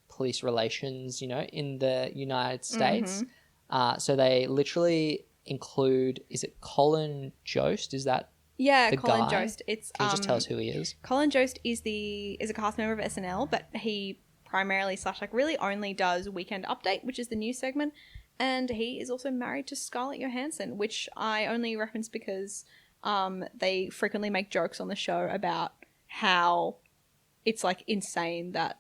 police relations, in the United States. So they literally include, is it Colin Jost? Is that the Colin guy? Jost. Can you just tell us who he is? Colin Jost is a cast member of SNL, but he primarily / really only does Weekend Update, which is the news segment, and he is also married to Scarlett Johansson, which I only reference because they frequently make jokes on the show about how it's like insane that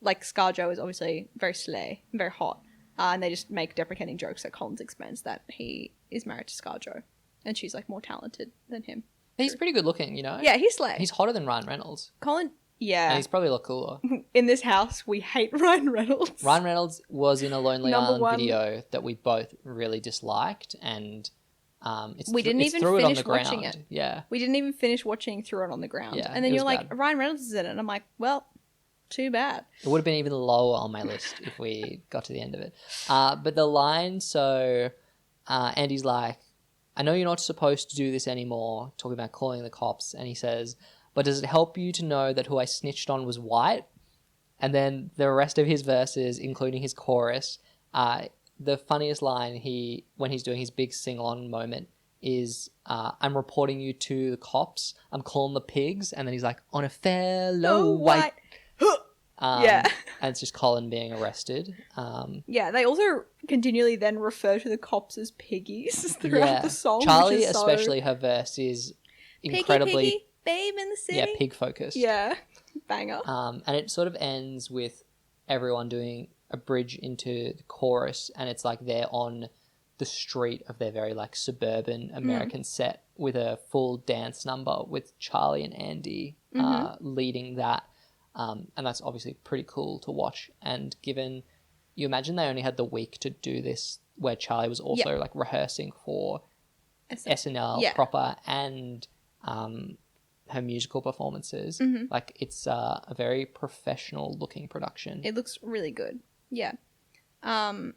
like ScarJo is obviously very slay, very hot, and they just make deprecating jokes at Colin's expense that he is married to ScarJo and she's like more talented than him. He's pretty good looking, Yeah, he's slay. He's hotter than Ryan Reynolds. Colin, yeah. And he's probably a lot cooler. In this house, we hate Ryan Reynolds. Ryan Reynolds was in a Lonely Island video that we both really disliked, and we didn't even finish watching it. Yeah. We didn't even finish watching Threw It on the Ground. Yeah, and then you're like, Ryan Reynolds is in it. And I'm like, well, too bad. It would have been even lower on my list if we got to the end of it. But the line, Andy's like, I know you're not supposed to do this anymore, talking about calling the cops. And he says, but does it help you to know that who I snitched on was white? And then the rest of his verses, including his chorus, the funniest line when he's doing his big sing-along moment is, I'm reporting you to the cops. I'm calling the pigs. And then he's like, on a fellow white. And it's just Colin being arrested. They also continually then refer to the cops as piggies throughout the song. Charlie, especially, her verse is incredibly... Piggy, babe in the city. Yeah, pig-focused. Yeah, banger. And it sort of ends with everyone doing a bridge into the chorus, and it's like they're on the street of their very like suburban American set with a full dance number with Charlie and Andy leading that. And that's obviously pretty cool to watch. And given you imagine they only had the week to do this, where Charlie was also like rehearsing for SNL proper and her musical performances. Like it's a very professional looking production. It looks really good. Yeah. I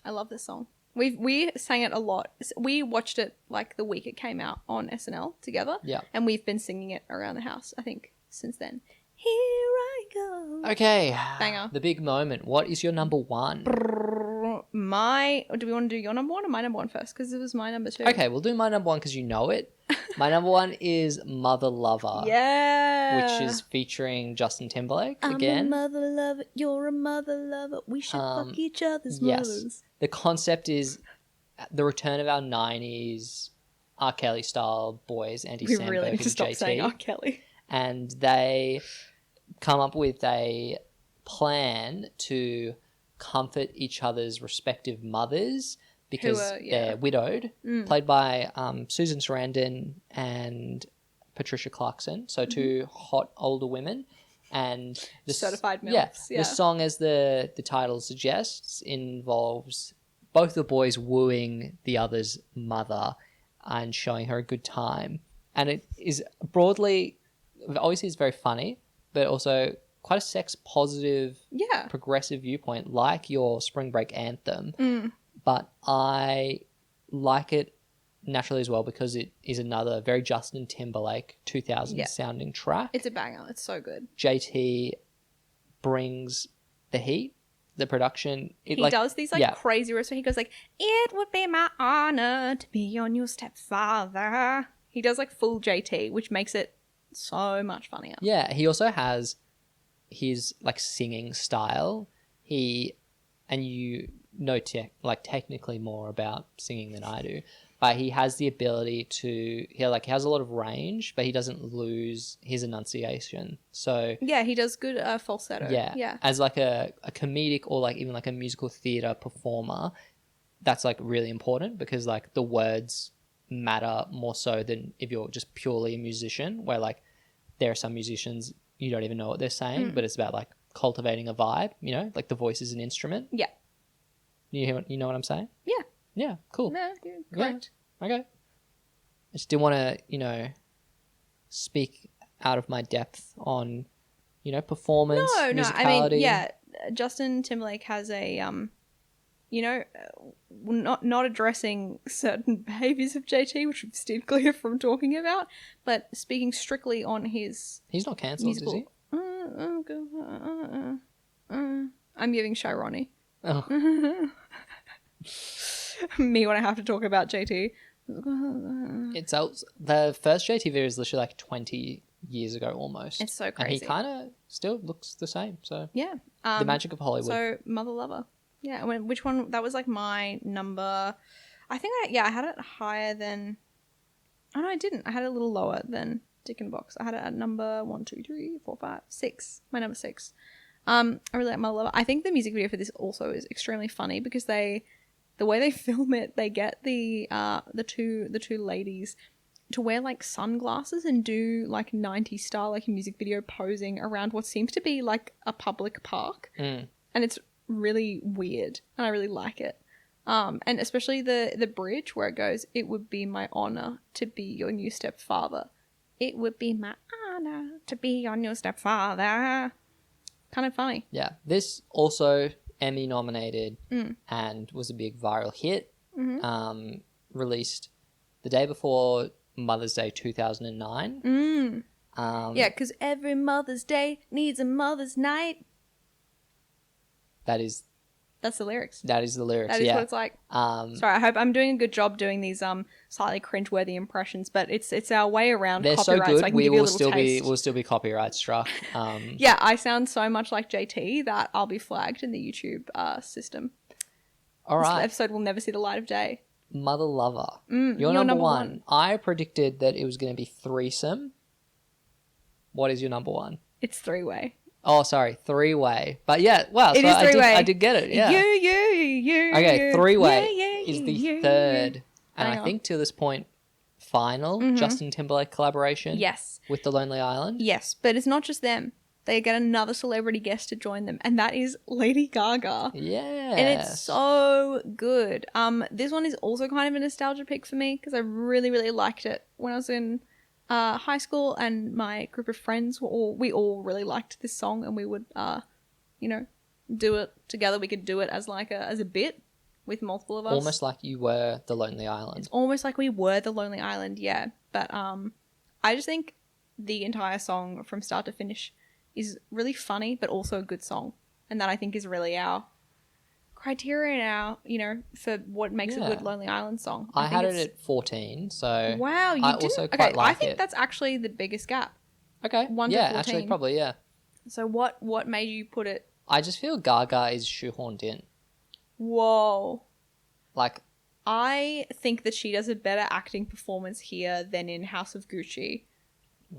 love this song. We sang it a lot. We watched it like the week it came out on SNL together. Yeah. And we've been singing it around the house, I think, since then. Here I go. Okay. Banger. The big moment. What is your number one? Do we want to do your number one or my number one first? Because it was my number two. Okay, we'll do my number one because you know it. My number one is Mother Lover. Yeah. Which is featuring Justin Timberlake again. I'm a mother lover. You're a mother lover. We should fuck each other's mothers. Yes. The concept is the return of our 90s R. Kelly style boys, Andy Samberg and really need to stop JT. saying R. Kelly. And they come up with a plan to comfort each other's respective mothers because they're widowed, played by Susan Sarandon and Patricia Clarkson. So two hot older women. And the Certified MILFs, yeah. The song, as the title suggests, involves both the boys wooing the other's mother and showing her a good time. And it is broadly, obviously it's very funny, but also quite a sex positive, progressive viewpoint, like your Spring Break anthem. But I like it naturally as well because it is another very Justin Timberlake 2000 sounding track. It's a banger. It's so good. JT brings the heat, the production. He does these crazy riffs where he goes like, "It would be my honor to be your new stepfather." He does like full JT, which makes it so much funnier. Yeah, he also has his like singing style. And you know technically more about singing than I do. But he has the ability to, he has a lot of range, but he doesn't lose his enunciation. So yeah, he does good falsetto. Yeah. As like a comedic or like even like a musical theatre performer, that's like really important because like the words matter more so than if you're just purely a musician, where like there are some musicians you don't even know what they're saying, but it's about like cultivating a vibe, you know, like the voice is an instrument. Yeah. You know what I'm saying? Yeah. Yeah, cool. No, you're correct. Yeah. Okay. I just didn't want to, speak out of my depth on, performance, musicality. I mean, yeah, Justin Timberlake has a, not addressing certain behaviours of JT, which we've steered clear from talking about, but speaking strictly on his... He's not cancelled, is he? I'm giving Shy Ronnie. Oh. Me when I have to talk about JT. It's the first JT video is literally like 20 years ago almost. It's so crazy. And he kind of still looks the same. So yeah, the magic of Hollywood. So Mother Lover. Yeah, which one? That was like my number. I think I had it higher than. Oh no, I didn't. I had it a little lower than Dick and Box. I had it at number 1, 2, 3, 4, 5, 6. My number 6. I really like Mother Lover. I think the music video for this also is extremely funny because the way they film it, they get the two ladies to wear like sunglasses and do like 90s style like music video posing around what seems to be like a public park, and it's really weird and I really like it. And especially the bridge where it goes, "It would be my honor to be your new stepfather. It would be my honor to be your new stepfather." Kind of funny. Yeah, this also Emmy nominated and was a big viral hit. Released the day before Mother's Day 2009. Yeah, because every Mother's Day needs a Mother's Night. That's the lyrics. That is the lyrics. That is what it's like. Sorry, I hope I'm doing a good job doing these slightly cringeworthy impressions, but it's our way around They're copyright. so good. So I can give you a little taste. We'll still be copyright struck. Yeah, I sound so much like JT that I'll be flagged in the YouTube system. All right. This episode will never see the light of day. Mother Lover. You're number one. I predicted that it was going to be threesome. What is your number one? It's three-way. Oh, sorry, three-way. But yeah, wow, it is three-way. I did get it, yeah. You. Okay, three-way is the third, and Hang I on. think to this point, final Justin Timberlake collaboration. Yes. With The Lonely Island. Yes, but it's not just them. They get another celebrity guest to join them, and that is Lady Gaga. Yeah. And it's so good. This one is also kind of a nostalgia pick for me because I really, really liked it when I was in high school, and my group of friends we all really liked this song, and we would do it together. We could do it as a bit with multiple of us. Almost like you were The Lonely Island. It's almost like we were The Lonely Island, yeah. But I just think the entire song from start to finish is really funny, but also a good song, and that I think is really our criteria now, for what makes a good Lonely Island song. I had it at 14, so wow, you I didn't? also quite like it. I think that's actually the biggest gap. Okay, 1 to 14. Actually, probably, yeah. So what made you put it? I just feel Gaga is shoehorned in. Whoa. Like, I think that she does a better acting performance here than in House of Gucci.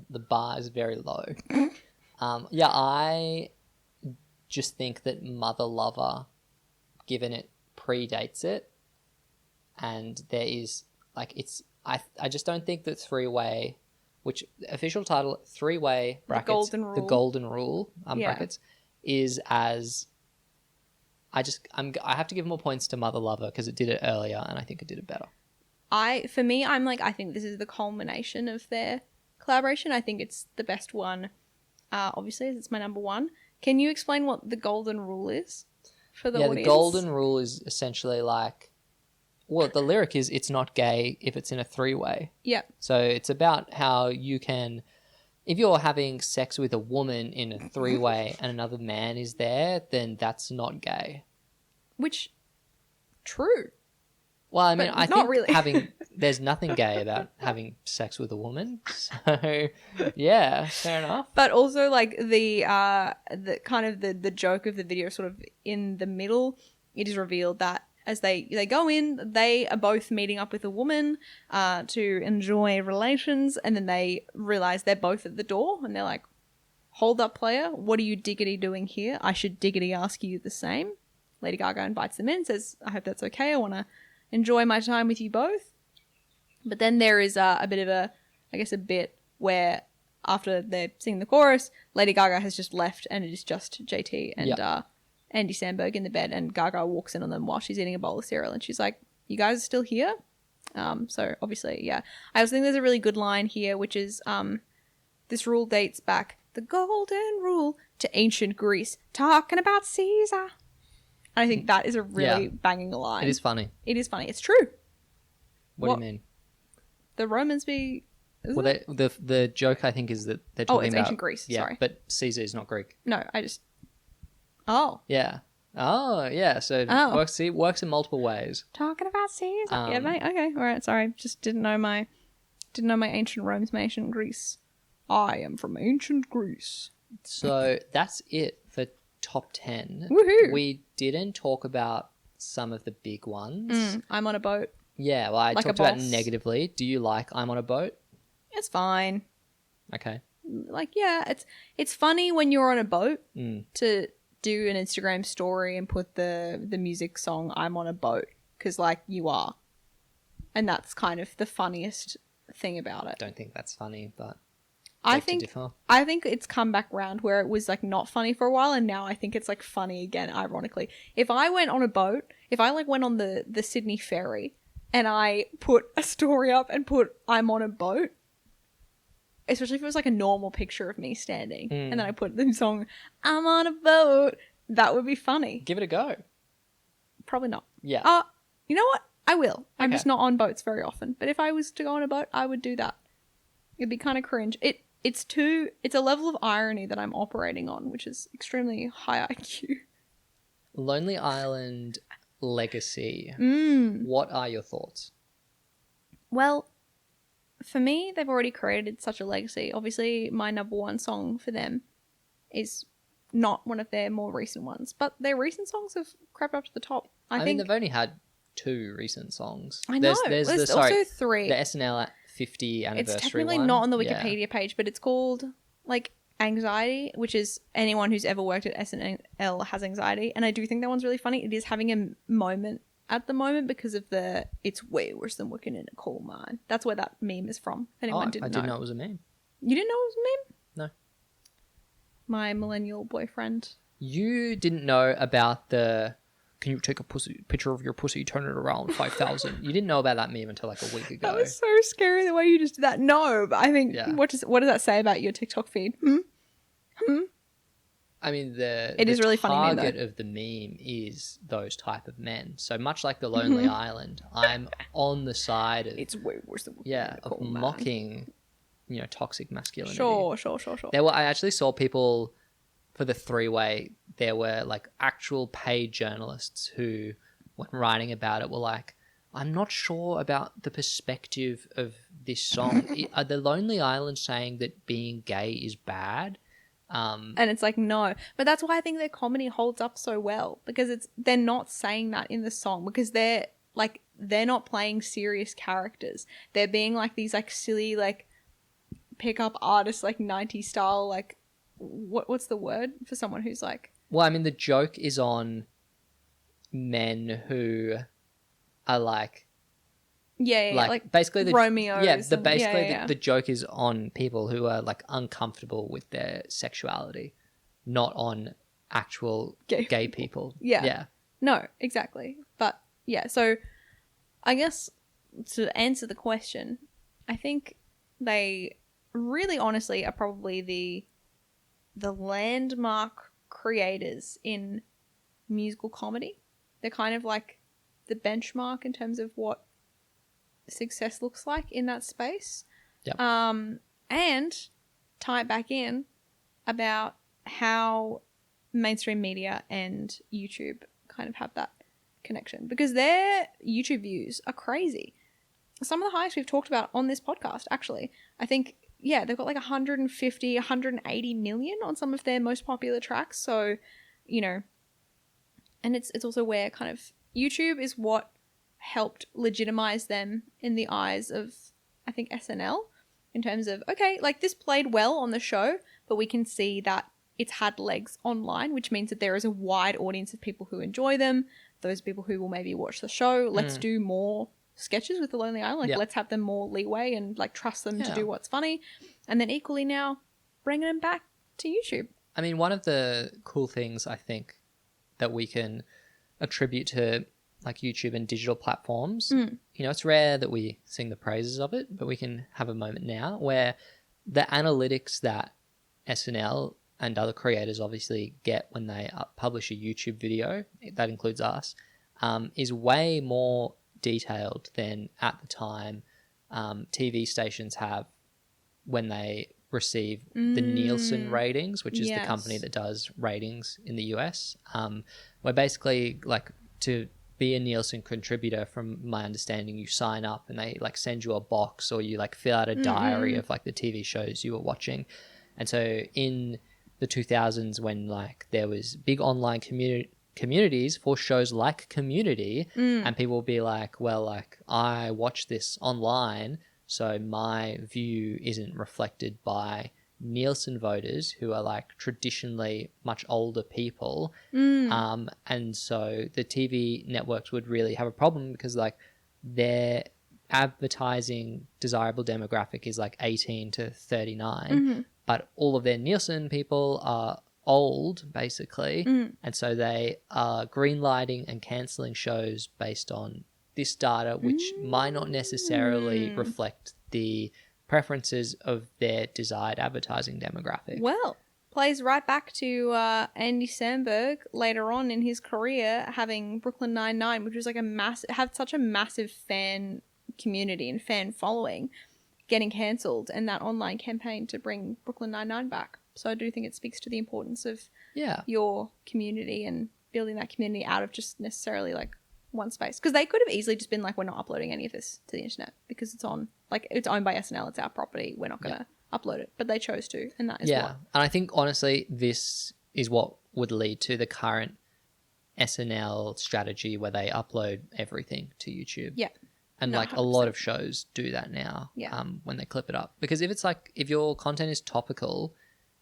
The bar is very low. I just think that Mother Lover, given it predates it, and there is I just don't think that three-way which official title, three-way brackets, Golden Rule. the Golden Rule, Yeah. brackets, is as... I have to give more points to Mother Lover because it did it earlier and I think it did it better. For me, I'm like, I think this is the culmination of their collaboration. I think it's the best one. Obviously, it's my number one. Can you explain what the Golden Rule is for the audience? The Golden Rule is essentially like, well, the lyric is it's not gay if it's in a three-way. Yeah. So it's about how you can, if you're having sex with a woman in a three-way and another man is there, then that's not gay. Which, true. Well, I mean, But I not think really. there's nothing gay about having sex with a woman. So, yeah, fair enough. But also, like, the kind of the joke of the video, sort of in the middle, it is revealed that as they go in, they are both meeting up with a woman to enjoy relations, and then they realize they're both at the door, and they're like, "Hold up, player, what are you diggity doing here? I should diggity ask you the same." Lady Gaga invites them in and says, "I hope that's okay. I want to enjoy my time with you both." But then there is a bit of a bit where after they're singing the chorus, Lady Gaga has just left and it is just JT and Andy Samberg in the bed, and Gaga walks in on them while she's eating a bowl of cereal and she's like, "You guys are still here?" So obviously, yeah. I also think there's a really good line here, which is this rule dates back, the Golden Rule, to ancient Greece, talking about Caesar. I think that is a really banging line. It is funny. It is funny. It's true. What do you mean? The Romans be... Well, the joke, I think, is that they're talking it's about... ancient Greece, yeah, sorry. But Caesar is not Greek. No, I just... Oh. Yeah. Oh, yeah. So it works in multiple ways. Talking about Caesar. Yeah, mate. Okay. All right. Sorry. Just didn't know my ancient Romans, my ancient Greece. I am from ancient Greece. So that's it for top 10. Woohoo. We didn't talk about some of the big ones. I'm on a boat. Yeah, well, I Like a talked about boss. negatively. Do you like I'm on a boat? It's fine. Okay. Like, yeah, it's funny when you're on a boat to do an Instagram story and put the music song I'm on a boat, because, like, you are. And that's kind of the funniest thing about it. Don't think that's funny, but I beg to think differ. it's come back round where it was, like, not funny for a while, and now I think it's, like, funny again, ironically. If I went on a boat, if I, like, went on the Sydney ferry and I put a story up and put I'm on a boat, especially if it was, like, a normal picture of me standing, and then I put the song I'm on a boat, that would be funny. Give it a go. Probably not. Yeah. You know what? I will. I'm Okay. just not on boats very often. But if I was to go on a boat, I would do that. It'd be kind of cringe. It's a level of irony that I'm operating on, which is extremely high IQ. Lonely Island Legacy. What are your thoughts? Well, for me, they've already created such a legacy. Obviously, my number one song for them is not one of their more recent ones, but their recent songs have crept up to the top. I think mean, they've only had 2 recent songs. I know. There's also 3. The SNL 50 anniversary It's technically one. not on the Yeah. Wikipedia page, but it's called, like, Anxiety, which is anyone who's ever worked at SNL has anxiety. And I do think that one's really funny. It is having a moment at the moment because of it's way worse than working in a coal mine. That's where that meme is from. If anyone I didn't didn't know. know it was a meme. You didn't know it was a meme? No. My millennial boyfriend. You didn't know about the can you take a picture of your pussy, turn it around 5,000? You didn't know about that meme until like a week ago. That was so scary the way you just did that. No, but I think, what does that say about your TikTok feed? I mean, It is really funny meme, target though. of the meme is those type of men. So much like the Lonely Island, I'm on the side of It's way worse than working in a of coal mine. mocking, toxic masculinity. Sure. I actually saw people for the 3-way. There were like actual paid journalists who, when writing about it, were like, "I'm not sure about the perspective of this song. Are the Lonely Island saying that being gay is bad?" And it's like, no. But that's why I think their comedy holds up so well, because they're not saying that in the song, because they're not playing serious characters. They're being like these like silly like pickup artists, like 90s style, like what's the word for someone who's like... Well, I mean, the joke is on men who are like Yeah, like basically the Romeos. Yeah, and- the joke is on people who are like uncomfortable with their sexuality, not on actual gay people. Yeah. Yeah. No, exactly. But yeah, so I guess to answer the question, I think they really honestly are probably the landmark creators in musical comedy. They're kind of like the benchmark in terms of what success looks like in that space. Yep. And tie it back in about how mainstream media and YouTube kind of have that connection, because their YouTube views are crazy. Some of the highest we've talked about on this podcast, actually. I think, yeah, they've got like 150, 180 million on some of their most popular tracks. So, you know, and it's also where kind of YouTube is what helped legitimize them in the eyes of, I think, SNL, in terms of, okay, like this played well on the show, but we can see that it's had legs online, which means that there is a wide audience of people who enjoy them, those people who will maybe watch the show. Let's do more sketches with The Lonely Island. Like, let's have them more leeway and like trust them to do what's funny. And then equally now, bringing them back to YouTube. I mean, one of the cool things I think that we can attribute to like YouTube and digital platforms, you know, it's rare that we sing the praises of it, but we can have a moment now where the analytics that SNL and other creators obviously get when they publish a YouTube video, that includes us, is way more detailed than at the time TV stations have when they receive the Nielsen ratings, which is the company that does ratings in the US. Where basically, like, to be a Nielsen contributor, from my understanding, you sign up and they like send you a box, or you like fill out a diary of like the TV shows you were watching. And so in the 2000s, when like there was big online communities for shows like Community, and people will be like, well, like I watch this online, so my view isn't reflected by Nielsen voters who are like traditionally much older people. And so the TV networks would really have a problem, because like their advertising desirable demographic is like 18 to 39, but all of their Nielsen people are old, basically. And so they are greenlighting and cancelling shows based on this data, which might not necessarily reflect the preferences of their desired advertising demographic. Well, plays right back to Andy Samberg later on in his career having Brooklyn Nine-Nine, which was like had such a massive fan community and fan following, getting cancelled, and that online campaign to bring Brooklyn Nine-Nine back. So I do think it speaks to the importance of your community and building that community out of just necessarily like one space. Because they could have easily just been like, we're not uploading any of this to the internet because it's on, like, it's owned by SNL, it's our property, we're not going to upload it. But they chose to, and that is what. And I think honestly this is what would lead to the current SNL strategy where they upload everything to YouTube. And like 100%. a lot of shows do that now when they clip it up. Because if it's like, if your content is topical,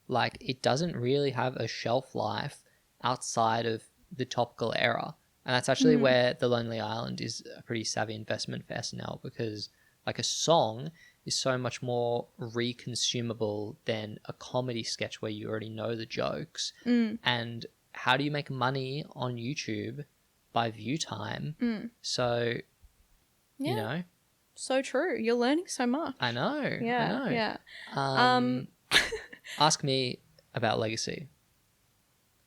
like it doesn't really have a shelf life outside of the topical era. And that's actually where The Lonely Island is a pretty savvy investment for SNL, because like a song is so much more reconsumable than a comedy sketch where you already know the jokes. And how do you make money on YouTube? By view time. So, you know. So true. You're learning so much. I know. Yeah. Ask me about Legacy.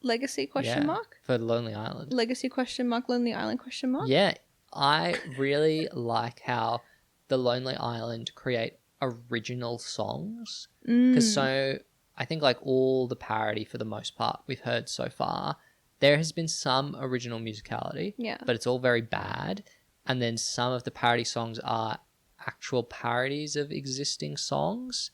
Legacy question mark? For The Lonely Island. Legacy question mark, Lonely Island question mark? Yeah. I really like how The Lonely Island create original songs. Because so I think like all the parody for the most part we've heard so far, there has been some original musicality, but it's all very bad. And then some of the parody songs are actual parodies of existing songs.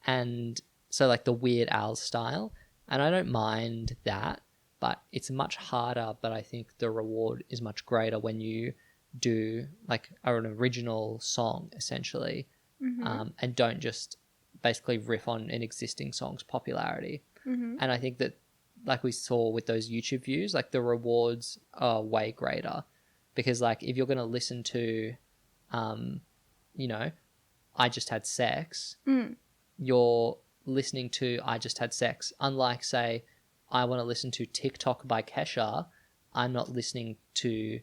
And so like the Weird Al style. And I don't mind that, but it's much harder. But I think the reward is much greater when you do like an original song, essentially, and don't just basically riff on an existing song's popularity. And I think that, like we saw with those YouTube views, like the rewards are way greater, because like if you're going to listen to you know, I Just Had Sex, Mm. you're listening to I Just Had Sex. Unlike, say, I want to listen to TikTok by Kesha, I'm not listening to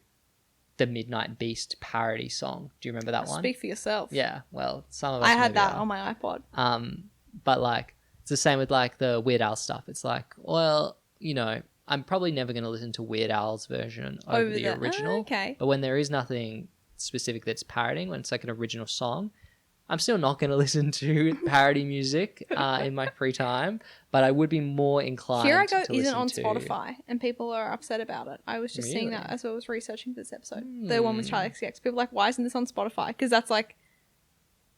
the Midnight Beast parody song. Do you remember that one? Speak for yourself. Yeah, well, some of us I had maybe that are. on my iPod. But like, it's the same with like the Weird Al stuff. It's like, well, you know, I'm probably never going to listen to Weird Al's version over the original. Oh, okay. But when there is nothing specific that's parodying, when it's like an original song, I'm still not going to listen to parody music in my free time, but I would be more inclined Here I Go to isn't listen on to... Spotify, and people are upset about it. I was just seeing Really? that as I was researching for this episode. The one with Charlie XCX. People are like, why isn't this on Spotify? Because that's like,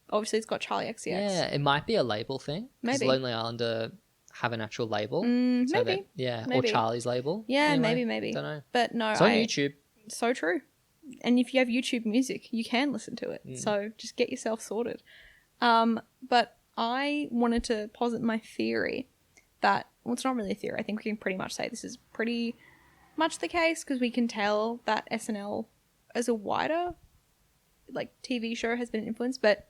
obviously it's got Charlie XCX. Yeah, it might be a label thing. 'Cause Maybe. Lonely Islander have an actual label. Maybe. Or Maybe. Charlie's label. Yeah, Anyway, maybe. Don't know. But no, It's on YouTube. So true. And if you have YouTube Music, you can listen to it. Mm. So just get yourself sorted. But I wanted to posit my theory that, well, it's not really a theory. I think we can pretty much say this is pretty much the case because we can tell that SNL as a wider like TV show has been influenced. But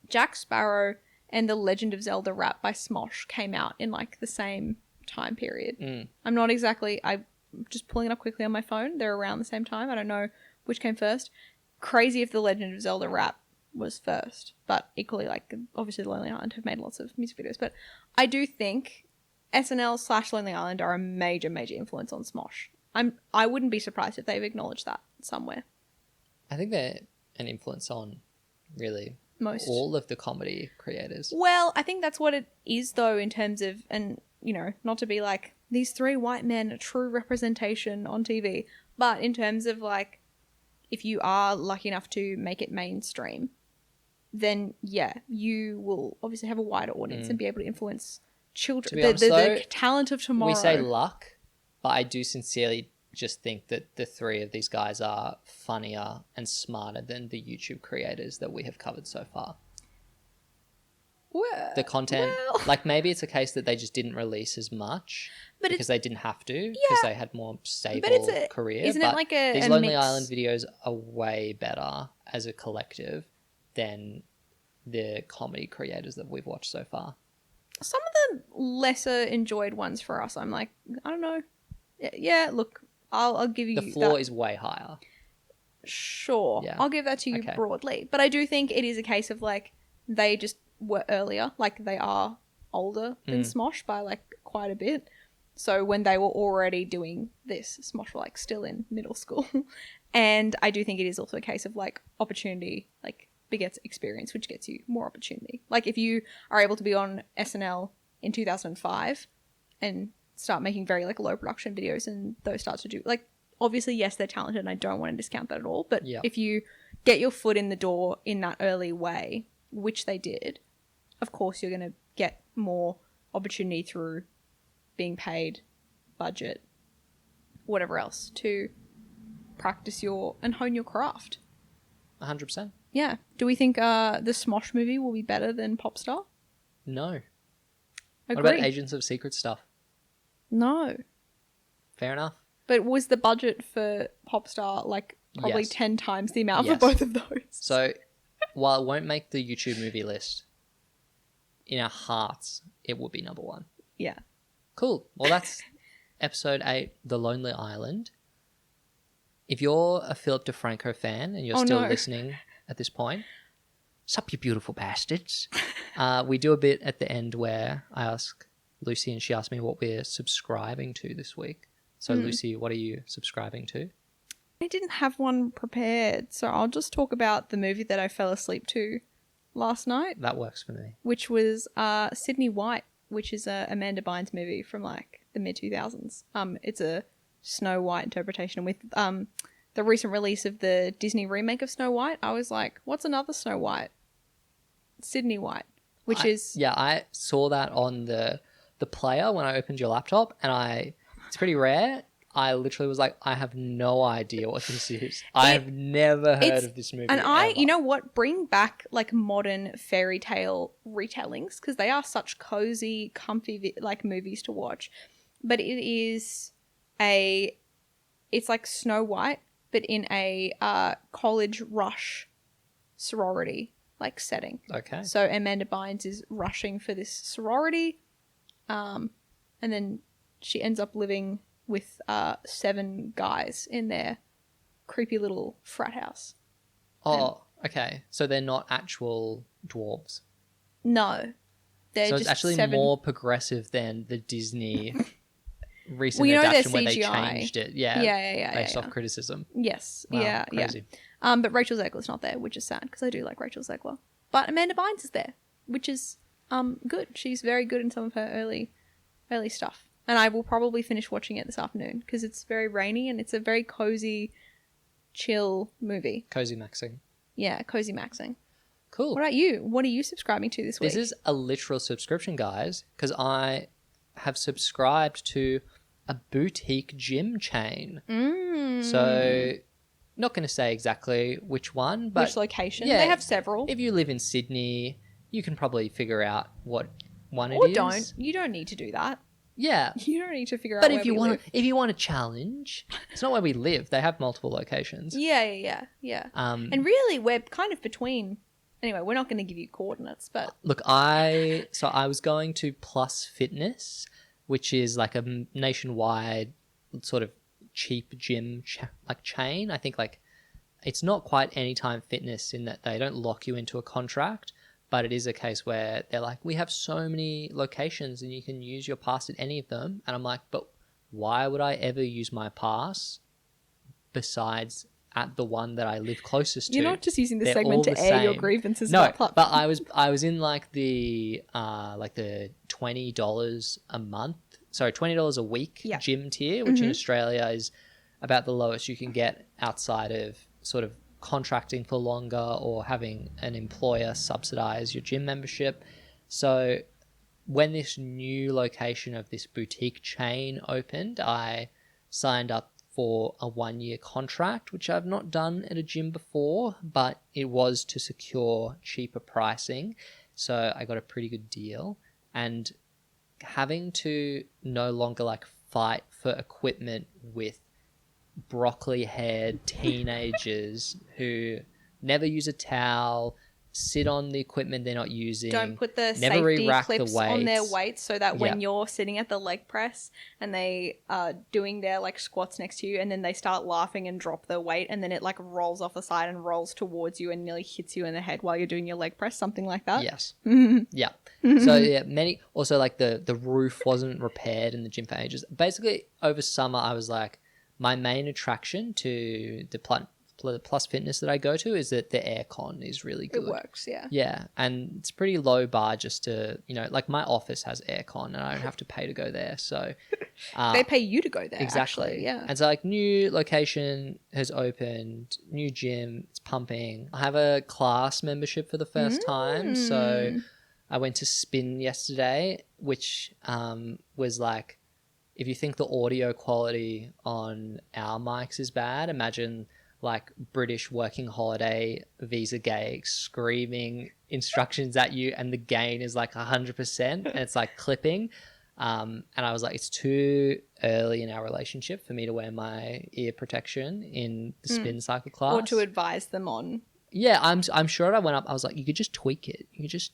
Jack Sparrow and The Legend of Zelda rap by Smosh came out in like the same time period. I'm not exactly, I'm just pulling it up quickly on my phone. They're around the same time. I don't know which came first. Crazy if The Legend of Zelda rap was first, but equally, like, obviously The Lonely Island have made lots of music videos, but I do think SNL / Lonely Island are a major influence on Smosh. I wouldn't be surprised if they've acknowledged that somewhere. I think they're an influence on really Most. all of the comedy creators. Well, I think that's what it is, though, in terms of, and, you know, not to be like, these three white men are true representation on TV, but in terms of, like, if you are lucky enough to make it mainstream, then, yeah, you will obviously have a wider audience and be able to influence children. To be honest, though, the talent of tomorrow. We say luck, but I do sincerely just think that the three of these guys are funnier and smarter than the YouTube creators that we have covered so far. Well, The content, like maybe it's a case that they just didn't release as much because they didn't have to because they had more stable career. Isn't but it like a these a Lonely mix? Island videos are way better as a collective than the comedy creators that we've watched so far. Some of the lesser enjoyed ones for us, I'm like, I don't know. Yeah, look, I'll give you The floor that. is way higher. Sure. Yeah. I'll give that to you Okay. broadly. But I do think it is a case of, like, they just were earlier. Like, they are older than Smosh by, like, quite a bit. So when they were already doing this, Smosh were, like, still in middle school. And I do think it is also a case of, like, opportunity, like, begets experience, which gets you more opportunity. Like, if you are able to be on SNL in 2005 and start making very, like, low production videos and those start to do, like, obviously, yes, they're talented and I don't want to discount that at all. But if you get your foot in the door in that early way, which they did, of course, you're going to get more opportunity through being paid, budget, whatever else, to practice and hone your craft. 100%. Yeah. Do we think the Smosh movie will be better than Popstar? No. Agree. What about Agents of Secret stuff? No. Fair enough. But was the budget for Popstar like probably Yes. 10 times the amount Yes. for both of those? So, while it won't make the YouTube movie list, in our hearts, it would be number one. Yeah. Cool. Well, that's episode 8, The Lonely Island. If you're a Philip DeFranco fan and you're still listening at this point, sup, you beautiful bastards. We do a bit at the end where I ask Lucy and she asked me what we're subscribing to this week. So, Lucy, what are you subscribing to? I didn't have one prepared, so I'll just talk about the movie that I fell asleep to last night, That works for me. which was Sydney White, which is a Amanda Bynes movie from like the mid-2000s. It's a Snow White interpretation. With the recent release of the Disney remake of Snow White, I was like, what's another Snow White? Sydney White, which is... Yeah, I saw that on the player when I opened your laptop, and it's pretty rare. I literally was like, I have no idea what this is. I have never heard of this movie. And ever. you know what? Bring back like modern fairy tale retellings because they are such cozy, comfy like movies to watch. But it's like Snow White, but in a college rush sorority like setting. Okay. So Amanda Bynes is rushing for this sorority, and then she ends up living with 7 guys in their creepy little frat house. Oh, okay. So they're not actual dwarves. No, they're So just it's actually 7... more progressive than the Disney recent Well, you know they're adaptation where they CGI. changed it. Yeah. Yeah. Based off criticism. Yes. Wow, Yeah. crazy. But Rachel Zegler's not there, which is sad because I do like Rachel Zegler. But Amanda Bynes is there, which is good. She's very good in some of her early stuff. And I will probably finish watching it this afternoon because it's very rainy and it's a very cozy, chill movie. Cozy maxing. Yeah, cozy maxing. Cool. What about you? What are you subscribing to this week? This is a literal subscription, guys, because I have subscribed to a boutique gym chain. So, not going to say exactly which one, but which location? yeah, They have several. If you live in Sydney, you can probably figure out what one it or is. don't. You don't need to do that. Yeah. You don't need to figure out But where if you we want live. if you want a challenge, it's not where we live. They have multiple locations. Yeah. And really, we're kind of between. Anyway, we're not going to give you coordinates, but Look, I was going to Plus Fitness, which is like a nationwide sort of cheap gym chain. I think like it's not quite Anytime Fitness in that they don't lock you into a contract, but it is a case where they're like, we have so many locations and you can use your pass at any of them. And I'm like, but why would I ever use my pass besides at the one that I live closest to? you're not just using this They're segment all to the air your same. grievances No, about platform. but I was in like the $20 a month, sorry, $20 a week gym tier, which in Australia is about the lowest you can get outside of sort of contracting for longer or having an employer subsidize your gym membership. So when this new location of this boutique chain opened, I signed up for a 1-year contract, which I've not done at a gym before, but it was to secure cheaper pricing. So I got a pretty good deal. And having to no longer like fight for equipment with broccoli-haired teenagers who never use a towel, sit on the equipment they're not using. Don't put the never safety re-rack clips the on their weights. weights so that when Yep. you're sitting at the leg press and they are doing their like squats next to you and then they start laughing and drop their weight and then it like rolls off the side and rolls towards you and nearly hits you in the head while you're doing your leg press, something like that. Yes. Yeah. So yeah, also like the roof wasn't repaired in the gym for ages. Basically over summer I was like, my main attraction to the Plus Fitness that I go to is that the aircon is really good. It works, yeah. Yeah, and it's pretty low bar just to, like my office has aircon and I don't have to pay to go there. So They pay you to go there, exactly. actually, yeah. And so like new location has opened, new gym, it's pumping. I have a class membership for the first time. So I went to spin yesterday, which was like, if you think the audio quality on our mics is bad, imagine like British working holiday visa gay screaming instructions at you and the gain is like 100% and it's like clipping. And I was like, it's too early in our relationship for me to wear my ear protection in the spin cycle class. Or to advise them on. Yeah, I'm sure I went up. I was like, you could just tweak it. You could just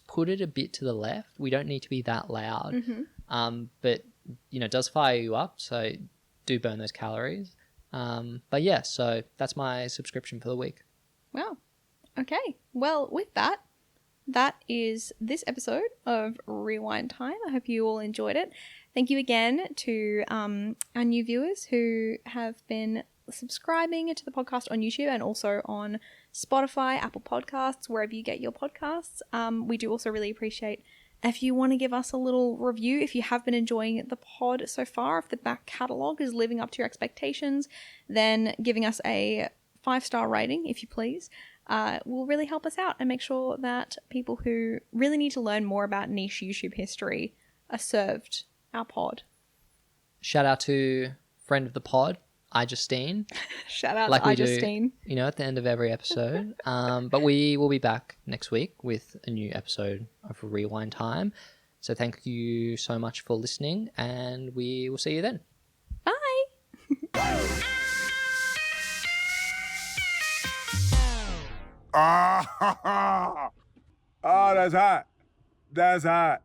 put it a bit to the left. We don't need to be that loud. But it does fire you up. So do burn those calories. But yeah, so that's my subscription for the week. Wow. Okay. Well, with that is this episode of Rewind Time. I hope you all enjoyed it. Thank you again to our new viewers who have been subscribing to the podcast on YouTube and also on Spotify, Apple Podcasts, wherever you get your podcasts. We do also really appreciate if you want to give us a little review, if you have been enjoying the pod so far, if the back catalogue is living up to your expectations, then giving us a 5-star rating, if you please, will really help us out and make sure that people who really need to learn more about niche YouTube history are served our pod. Shout out to friend of the pod, Justine. Shout out like to we do, Justine. at the end of every episode. But we will be back next week with a new episode of Rewind Time. So thank you so much for listening, and we will see you then. Bye. Ah, oh, that's hot. That's hot.